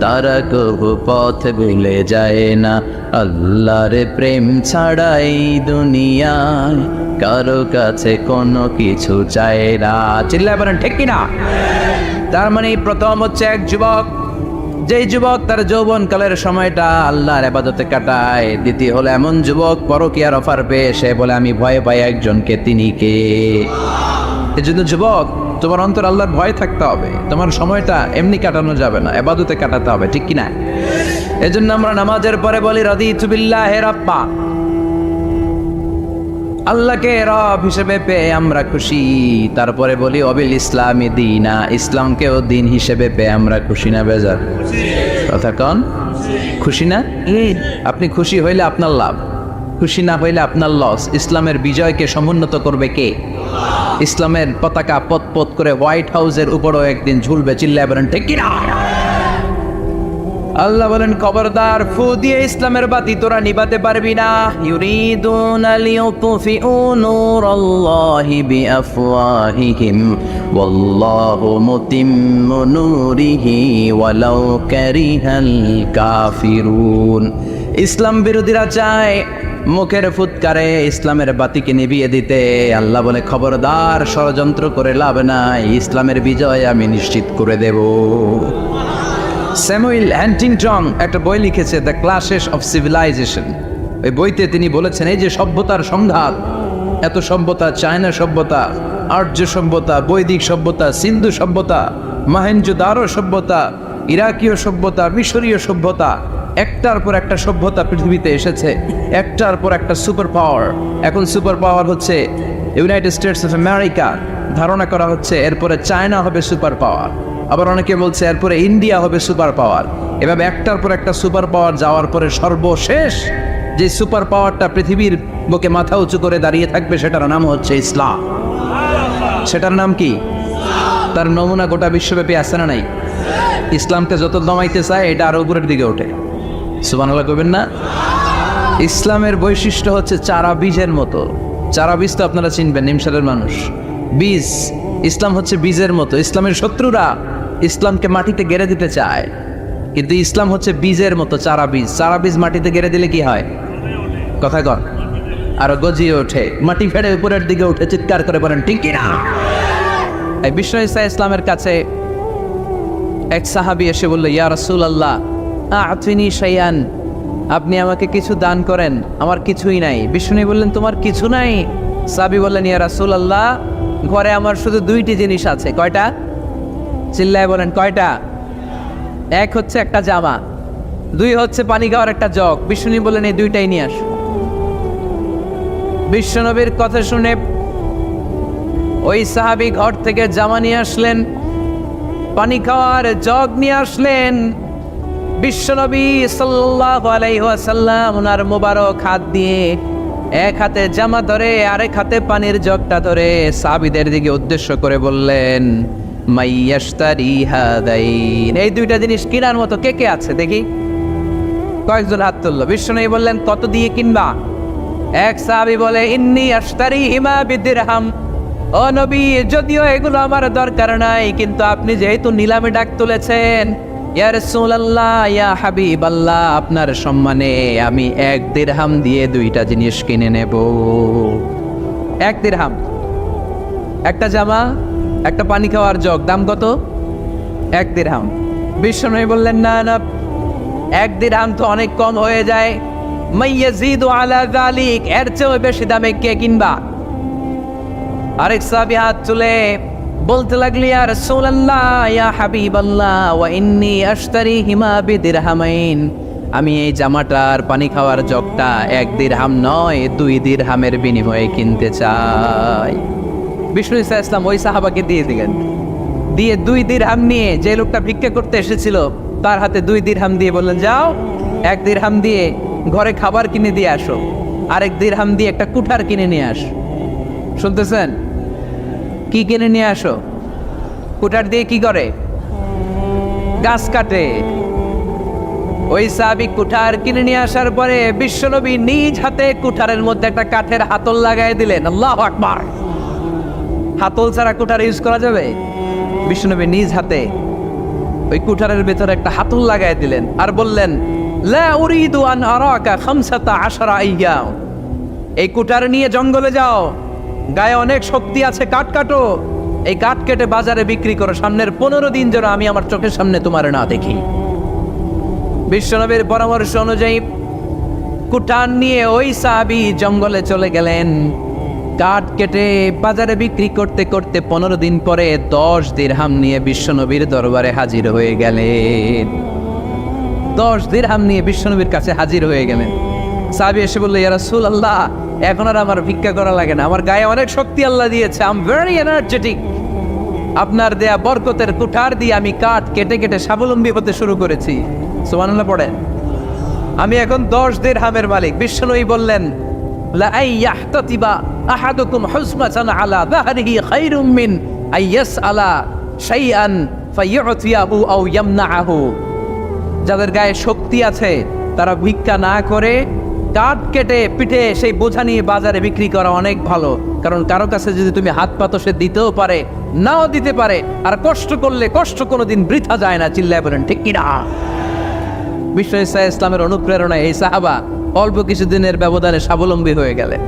Speaker 1: তারা কবু পথ ভুলে যায় না। আল্লাহর প্রেম ছাড়াই দুনিয়ায় কারো কাছে কোনো কিছু চায় না। চিল্লায় বলেন ঠিক কিনা? তার মানে প্রথম হচ্ছে এক যুবক, যেই যুবক তার যৌবনকালের সময়টা আল্লাহর ইবাদতে কাটায়। দ্বিতীয় হলো এমন যুবক পরকীয়ার অফার পেয়ে সে বলে আমি ভয় পাই একজনকে, তিনি কে? এজন্য যুবক, তোমার অন্তর আল্লাহর ভয় থাকতে হবে। তোমার সময়টা এমনি কাটানো যাবে না, ইবাদতে কাটাতে হবে। ঠিক কিনা? এজন্য আমরা নামাজের পরে বলি রাদিতু বিল্লাহি রাব্বা, আল্লাহকে রব হিসেবে পেয়ে আমরা খুশি। তারপরে বলি অবিল ইসলামী দীনা, ইসলামকেও দিন হিসেবে পেয়ে আমরা খুশি না বেজার? কথা কন, খুশি না? আপনি খুশি হইলে আপনার লাভ, খুশি না হইলে আপনার লস। ইসলামের বিজয়কে সমুন্নত করবে কে? ইসলামের পতাকা পত পত করে হোয়াইট হাউসের উপরও একদিন ঝুলবে। চিল্লায় বলেন ঠিক কিনা? আল্লাহ বলেন খবরদার, ফু দিয়ে ইসলামের বাতি তোরা নিভাতে পারবি না। ইউরিদুনা লিয়ুতফিউ নূরাল্লাহি বিআফওয়াহিহিম ওয়াল্লাহু মুতিম্মু নূরিহি ওয়ালাউ কারিহাল কাফিরুন। ইসলাম বিরোধীরা চায় মুখের ফুৎকারে ইসলামের বাতিকে নিভিয়ে দিতে। আল্লাহ বলে খবরদার, ষড়যন্ত্র করে লাভ নাই, ইসলামের বিজয় আমি নিশ্চিত করে দেব। স্যামুয়েল হ্যান্টিংটন একটা বই লিখেছে, দ্য ক্লাশেস অফ সিভিলাইজেশন। ওই বইতে তিনি বলেছেন এই যে সভ্যতার সংঘাত, এত সভ্যতা, চায়না সভ্যতা, আর্য সভ্যতা, বৈদিক সভ্যতা, সিন্ধু সভ্যতা, মহেঞ্জোদারো সভ্যতা, ইরাকীয় সভ্যতা, মিশরীয় সভ্যতা, একটার পর একটা সভ্যতা পৃথিবীতে এসেছে, একটার পর একটা সুপার পাওয়ার। এখন সুপার পাওয়ার হচ্ছে ইউনাইটেড স্টেটস অফ আমেরিকা, ধারণা করা হচ্ছে এরপরে চায়না হবে সুপার পাওয়ার, আবার অনেকে বলছে এরপরে ইন্ডিয়া হবে সুপার পাওয়ার। এভাবে একটার পর একটা সুপার পাওয়ার যাওয়ার পরে সর্বশেষ যে সুপার পাওয়ারটা পৃথিবীর বুকে মাথা উঁচু করে দাঁড়িয়ে থাকবে সেটার নাম হচ্ছে ইসলাম। সেটার নাম কি? তার নমুনা গোটা বিশ্বব্যাপী আছে না নাই? ইসলামকে যত দমাইতে চায় এটা আরো উপরের দিকে ওঠে। সুবহানাল্লাহ কইবেন না? ইসলামের বৈশিষ্ট্য হচ্ছে চারা বীজের মতো। চারা বীজ তো আপনারা চিনবেন, নিমসালের মানুষ। বীজ, ইসলাম হচ্ছে বীজের মতো। ইসলামের শত্রুরা ইসলামকে মাটিতে গেড়ে দিতে চায়, কিন্তু ইসলাম হচ্ছে বীজের মতো, চারা বীজ। চারা বীজ মাটিতে গেড়ে দিলে কি হয়? কথা কর, আরো গজিয়ে ওঠে, মাটি ফেড়ে উপরের দিকে উঠে। চিৎকার করে বলেন ঠিক কিনা? এই বিশ্ব ঈসা ইসলামের কাছে এক সাহাবী এসে বলল, ইয়া রাসূলুল্লাহ আ'তিনি শাইআন আপনি আমাকে কিছু দান করেন, আমার কিছুই নাই। বিষ্ণু বললেন, তোমার কিছু নাই? সাহাবী বললেন, ইয়া রাসূলুল্লাহ, ঘরে আমার শুধু দুইটি জিনিস আছে। কয়টা? চিল্লায় বলেন, কয়টা? এক হচ্ছে একটা জামা, দুই হচ্ছে পানি খাওয়ার একটা জগ। বিষ্ণু বললেন, এই দুইটাই নিয়ে আস। বিশ্বনবীর কথা শুনে ওই সাহাবী ঘর থেকে জামা নিয়ে আসলেন, পানি খাওয়ার জগ নিয়ে আসলেন। বিশ্বনবী সাল্লাল্লাহু আলাইহি ওয়াসাল্লাম ওনার মোবারক হাত দিয়ে এক হাতে জামা ধরে আরেক হাতে পানির জগটা ধরে সাহাবীদের দিকে উদ্দেশ্য করে বললেন, মাইয়াশতারি হাদাইন, এই দুইটা জিনিস কেনার মতো কে কে আছে দেখি? কয়েকজন হাত তুলল। বিশ্বনবী বললেন, কত দিয়ে কিনবা? এক সাহাবী বলে, ইন্নী আশতারিহিমা বিদিরহাম। ও নবী, যদিও এগুলো আমার দরকার নাই, কিন্তু আপনি যেহেতু নিলামে ডাক তুলেছেন, ইয়া রাসূলুল্লাহ, ইয়া হাবিবাল্লাহ, আপনার সম্মানে আমি 1 দিরহাম দিয়ে দুইটা জিনিস কিনে নেব। 1 দিরহাম, একটা জামা, একটা পানি খাওয়ার জগ, দাম কত? 1 দিরহাম। বিশ্বনবী বললেন, না না, 1 দিরহাম তো অনেক কম হয়ে যায়। মাইয়াজিদু আলা যালিক, এর চেয়ে বেশি দামে কে কিনবা? আরেক সাহাবী হাত তুলে বলতে লাগলি, ইয়া রাসূলুল্লাহ, ইয়া হাবিবাল্লাহ, ওয়া ইন্নী আশতারিহিমা বিদিরহামাইন, আমি এই জামাটার পানি খাওয়ার জগটা 1 দিরহাম নয় 2 দিরহামের বিনিময়ে কিনতে চাই। বিষ্ণু ইসা ইসলাম ওই সাহাবাকে দিয়ে দিলেন। দিয়ে 2 দিরহাম নিয়ে যে লোকটা ভিক্ষা করতে এসেছিল তার হাতে 2 দিরহাম দিয়ে বললেন, যাও 1 দিরহাম দিয়ে ঘরে খাবার কিনে দিয়ে আসো, আরেক দিরহাম দিয়ে একটা কুঠার কিনে নিয়ে আসো। শুনতেছেন? কি কিনে নিয়ে আসো? কুঠার দিয়ে কি করে? গাছ কাটে। ওই সাহাবী কুঠার কিনে নিয়ে আসার পরে বিশ্বনবী নিজ হাতে কুঠারের মধ্যে একটা কাঠের হাতল লাগাই দিলেন। আল্লাহু আকবার! হাতল ছাড়া কুঠার ইউজ করা যাবে? বিশ্বনবী নিজ হাতে ওই কুঠারের ভেতরে একটা হাতল লাগাই দিলেন আর বললেন, লা উরিদু আন আরাকা 15 আইয়াম, এই কুঠার নিয়ে জঙ্গলে যাও, গায়ে অনেক শক্তি আছে, কাঠ কাটো, এই কাঠ কেটে বাজারে বিক্রি করো, সামনের 15 দিন যেন আমি আমার চোখের সামনে তোমার না দেখি। বিশ্বনবীর পরামর্শ অনুযায়ী কুঠার নিয়ে ওই সাহাবী জঙ্গলে চলে গেলেন। কাঠ কেটে বাজারে বিক্রি করতে করতে 15 দিন পরে 10 দিরহাম নিয়ে বিশ্বনবীর দরবারে হাজির হয়ে গেলেন। 10 দিরহাম নিয়ে বিশ্বনবীর কাছে হাজির হয়ে গেলেন। সাহাবী এসে বলল, ইয়া রাসূলুল্লাহ, এখন আর আমার ভিক্ষা করা লাগে না, আমার গায়ে অনেক শক্তি আল্লাহ দিয়েছে, আই এম ভেরি এনার্জেটিক। আপনার দেয়া বরকতের কুঠার দিয়ে আমি কাঠ কেটে কেটে স্বাবলম্বী হতে শুরু করেছি। সুবহানাল্লাহ পড়েন। আমি এখন 10 দিরহামের মালিক। বিশ্বনবী বললেন, লা আইয়াহতাতিবা আহাদুকুম হুসমাতান আলা যাহরিহি খায়রুম মিন আইয়াসআলা শাইআন ফায়ুতিয়াহু আও ইয়ামনাহু। যাদের গায়ে শক্তি আছে তারা ভিক্ষা না করে কাঠ কেটে পিঠে সেই বোঝা নিয়ে বাজারে বিক্রি করা অনেক ভালো। কারণ কারো কাছে যদি তুমি হাত পাতো, সে দিতেও পারে, নাও দিতে পারে, আর কষ্ট করলে কষ্ট কোনোদিন বৃথা যায় না। চিল্লায় বলেন ঠিক কিনা? বিষ্ণু ইসা ইসলামের অনুপ্রেরণায় এই সাহাবা অল্প কিছুদিনের ব্যবধানে স্বাবলম্বী হয়ে গেলেন।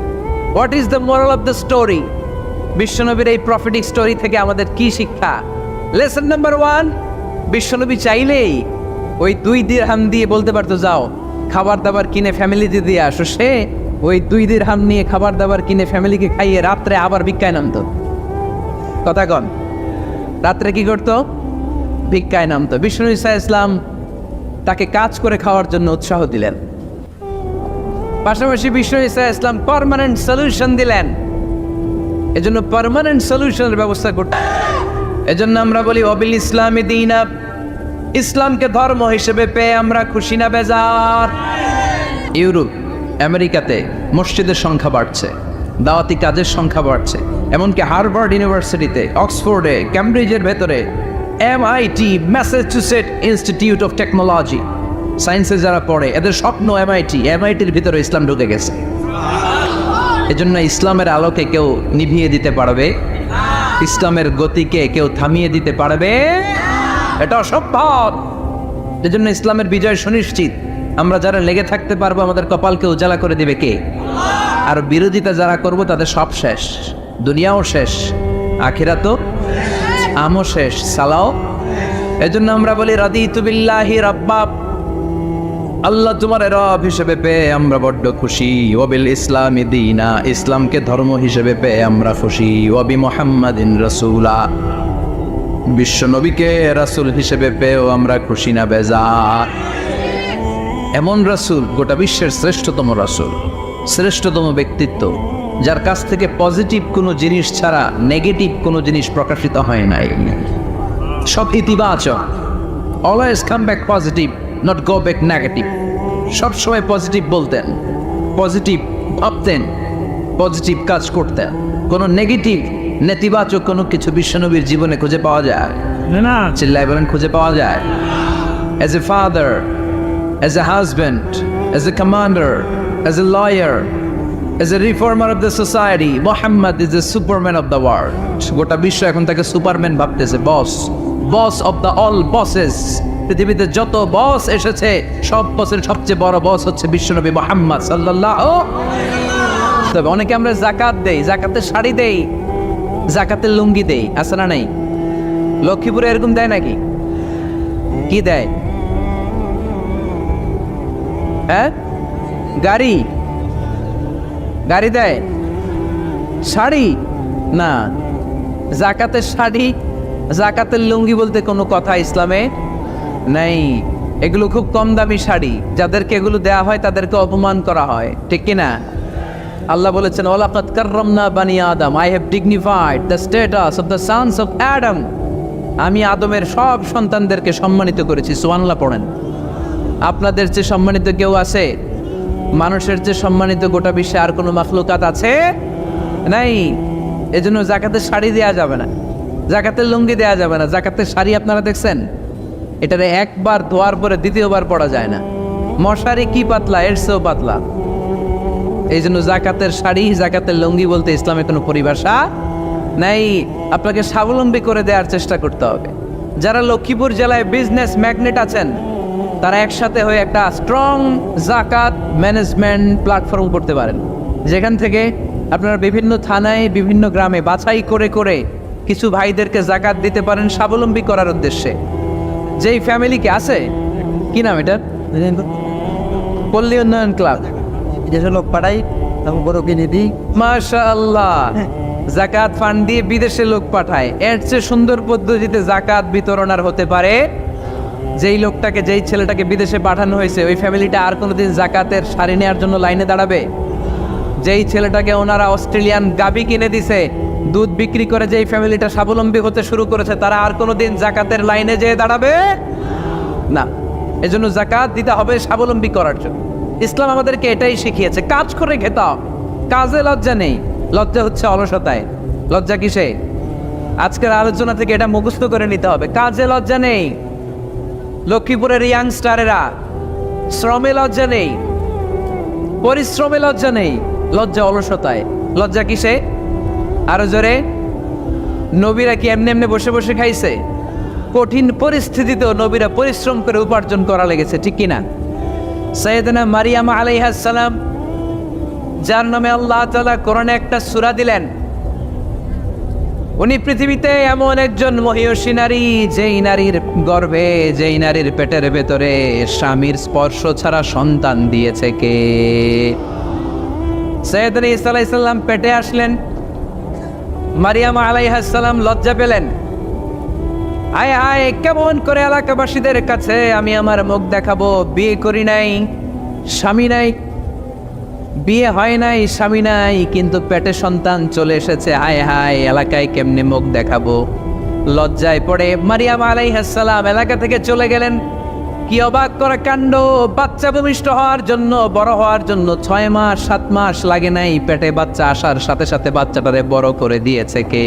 Speaker 1: What is the moral of the story? বিশ্বনবীর এই প্রফিটিক স্টোরি থেকে আমাদের কি শিক্ষা? লেসন নাম্বার 1, বিশ্বনবী চাইলেই ওই 2 দিরহাম দিয়ে বলতে পারতো, যাও খাবার দাবার কিনে ফ্যামিলিতে দিয়ে আসো। সে ওই 2 দিরহাম নিয়ে খাবার দাবার কিনে ফ্যামিলিকে খাইয়ে রাত্রে আবার ভিক্ষায় নামতো। কথা কন, রাত্রে কি করতো? ভিক্ষায় নামতো। বিষ্ণু ইসা ইসলাম তাকে কাজ করে খাওয়ার জন্য উৎসাহ দিলেন। পাশাপাশি বিষ্ণু ইসা ইসলাম পার্মানেন্ট সলিউশন দিলেন। এজন্য পার্মানেন্ট সলিউশনের ব্যবস্থা করতে, এজন্য আমরা বলি ওয়াবিল ইসলামি দীনা, ইসলামকে ধর্ম হিসেবে পেয়ে আমরা খুশি না বেজার? ইউরোপ, আমেরিকাতে মসজিদের সংখ্যা বাড়ছে, দাওয়াতি কাজের সংখ্যা বাড়ছে, এমনকি হার্ভার্ড ইউনিভার্সিটিতে, অক্সফোর্ডে, ক্যামব্রিজের ভেতরে, MIT, Massachusetts institute of technology, সায়েন্সে যারা পড়ে এদের স্বপ্ন এমআইটির ভিতরে ইসলাম ঢুকে গেছে। এজন্য ইসলামের আলোকে কেউ নিভিয়ে দিতে পারবে? ইসলামের গতিকে কেউ থামিয়ে দিতে পারবে? এটা অসম্ভব। এজন্য ইসলামের বিজয় সুনিশ্চিত। আমরা যারা লেগে থাকতে পারবো, আমাদের কপালকে উজালা করে দিবে কে? আর বিরোধিতা যারা করব তাদের সব শেষ, দুনিয়াও শেষ, আখিরাতও আমও শেষ, সালাও। এজন্য আমরা বলি রাদিতু বিল্লাহি রাব্বা আল্লাহ তোমার রব হিসেবে পেয়ে আমরা বড্ড খুশি। ওয়াবিল ইসলামি দীনা, ইসলামকে ধর্ম হিসেবে পেয়ে আমরা খুশি। ওয়াবি মুহাম্মাদিন রাসূলা, বিশ্ব নবীকে রাসূল হিসেবে পেয়েও আমরা খুশি না বেজার। এমন রাসূল, গোটা বিশ্বের শ্রেষ্ঠতম রাসূল, শ্রেষ্ঠতম ব্যক্তিত্ব, যার কাছ থেকে পজিটিভ কোনো জিনিস ছাড়া নেগেটিভ কোনো জিনিস প্রকাশিত হয় নাই। সব ইতিবাচক, always come back positive, not go back negative. সবসময় পজিটিভ বলতেন, পজিটিভ ভাবতেন, পজিটিভ কাজ করতেন। কোনো নেগেটিভ নেতিবাচক কোনো কিছু বিশ্বনবীর জীবনে খুঁজে পাওয়া যায় না। চিল্লায় বলেন, খুঁজে পাওয়া যায়? As a father, as a husband, as a commander, as a lawyer, as a reformer of the society, Muhammad is the superman of the world. গোটা বিশ্ব এখন তাকে সুপারম্যান ভাবতেছে, বস অফ দ্য অল বসেস। পৃথিবীতে যত বস এসেছে সব বসের সবচেয়ে বড় বস হচ্ছে বিশ্বনবী মুহাম্মদ সাল্লাল্লাহু। তবে অনেকে আমরা যাকাত দেই, যাকাতের শাড়ি দেই, যাকাতের লুঙ্গি দেই, আছে না নাই? লক্ষ্মীপুরে এরকম দেয় নাকি? কি দেয়? হ্যাঁ, গাড়ি দেয়, শাড়ি না। যাকাতের শাড়ি, যাকাতের লুঙ্গি বলতে কোনো কথা ইসলামে নাই। এগুলো খুব কম দামি শাড়ি, যাদেরকে এগুলো দেয়া হয় তাদেরকে অপমান করা হয়, ঠিক কিনা? আল্লাহ বলেছেন, ওয়ালাকাদ কাররামনা বানি আদম, I have dignified the status of the sons of Adam. আমি আদমের সব সন্তানদেরকে সম্মানিত করেছি। সুবহানাল্লাহ পড়েন। আপনাদের চেয়ে সম্মানিত কেউ আছে? মানুষের চেয়ে সম্মানিত গোটা বিশ্বে আর কোনো মাখলুকাত আছে? নাই। এজন্য যাকাতের শাড়ি দেয়া যাবে না, যাকাতের লুঙ্গি দেয়া যাবে না। যাকাতের শাড়ি আপনারা দেখছেন? এটারে একবার ধোয়ার পরে দ্বিতীয়বার পরা যায় না। মশারি কি পাতলা, এর চেয়েও পাতলা। এই জন্য যাকাতের শাড়ি, যাকাতের লুঙ্গি বলতে ইসলামে কোনো পরিভাষা নাই। আপনাকে স্বাবলম্বী করে দেওয়ার চেষ্টা করতে হবে। যারা লক্ষ্মীপুর জেলায় বিজনেস ম্যাগনেট আছেন, তারা একসাথে হয়ে একটা স্ট্রং যাকাত ম্যানেজমেন্ট প্ল্যাটফর্ম করতে পারেন, যেখান থেকে আপনারা বিভিন্ন থানায়, বিভিন্ন গ্রামে বাছাই করে করে কিছু ভাইদেরকে যাকাত দিতে পারেন স্বাবলম্বী করার উদ্দেশ্যে। যেই ফ্যামিলিকে আছে, কি নাম এটা, পল্লী উন্নয়ন ক্লাব, বিদেশে লোক পাঠাই, বড় কিনে দিই, মাশাআল্লাহ, যাকাত ফান্ড দিয়ে বিদেশে লোক পাঠায়। এর চেয়ে সুন্দর পদ্ধতিতে যাকাত বিতরণ আর হতে পারে? যেই লোকটাকে, যেই ছেলেটাকে বিদেশে পাঠানো হয়েছে, ওই ফ্যামিলিটা আর কোনোদিন যাকাতের শাড়ি নেওয়ার জন্য লাইনে দাঁড়াবে? যেই ছেলেটাকে ওনারা অস্ট্রেলিয়ান গাবি কিনে দিছে, দুধ বিক্রি করে যেই ফ্যামিলিটা স্বাবলম্বী হতে শুরু করেছে, তারা আর কোনোদিন যাকাতের লাইনে যেয়ে দাঁড়াবে না। এজন্য যাকাত দিতে হবে স্বাবলম্বী করার জন্য। ইসলাম আমাদেরকে এটাই শিখিয়েছে, কাজ করে খেতে হবে। কাজে লজ্জা নেই, লজ্জা হচ্ছে অলসতায়। লজ্জা কিসে? আজকের আলোচনা থেকে এটা মুখস্থ করে নিতে হবে, কাজে লজ্জা নেই। লক্ষ্মীপুরের ইয়াংস্টারেরা শ্রমে লজ্জা নেই, পরিশ্রমে লজ্জা নেই, লজ্জা অলসতায়। লজ্জা কিসে? আরো জোরে। নবীরা কি এমনি এমনি বসে বসে খাইছে? কঠিন পরিস্থিতিতেও নবীরা পরিশ্রম করে উপার্জন করা লেগেছে, ঠিক কিনা? সাইয়েদনা মারিয়াম আলাইহিস সালাম, যার নামে আল্লাহ তাআলা কোরআনে একটা সূরা দিলেন, উনি পৃথিবীতে এমন একজন মহিয়সী নারী, যেই নারীর গর্ভে, যেই নারীর পেটের ভেতরে স্বামীর স্পর্শ ছাড়া সন্তান দিয়েছে কে? সাইয়েদনা ঈসা আলাইহিস সালাম পেটে আসলেন। মারিয়াম আলাইহিস সালাম লজ্জা পেলেন। আয় আয়, কেমন করে এলাকাবাসীদের কাছে আমি আমার মুখ দেখাবো? বিয়ে করি নাই, স্বামী নাই, বিয়ে হয় নাই, স্বামী নাই, কিন্তু পেটে সন্তান চলে এসেছে। হায় হায়, এলাকায় কেমনে মুখ দেখাবো? লজ্জায় পড়ে মারিয়াম আলাইহিস সালাম এলাকা থেকে চলে গেলেন। কি অবাক করা কাণ্ড! বাচ্চা ভূমিষ্ঠ হওয়ার জন্য, বড় হওয়ার জন্য 6 মাস 7 মাস লাগে নাই, পেটে বাচ্চা আসার সাথে সাথে বাচ্চাটারে বড় করে দিয়েছে কে?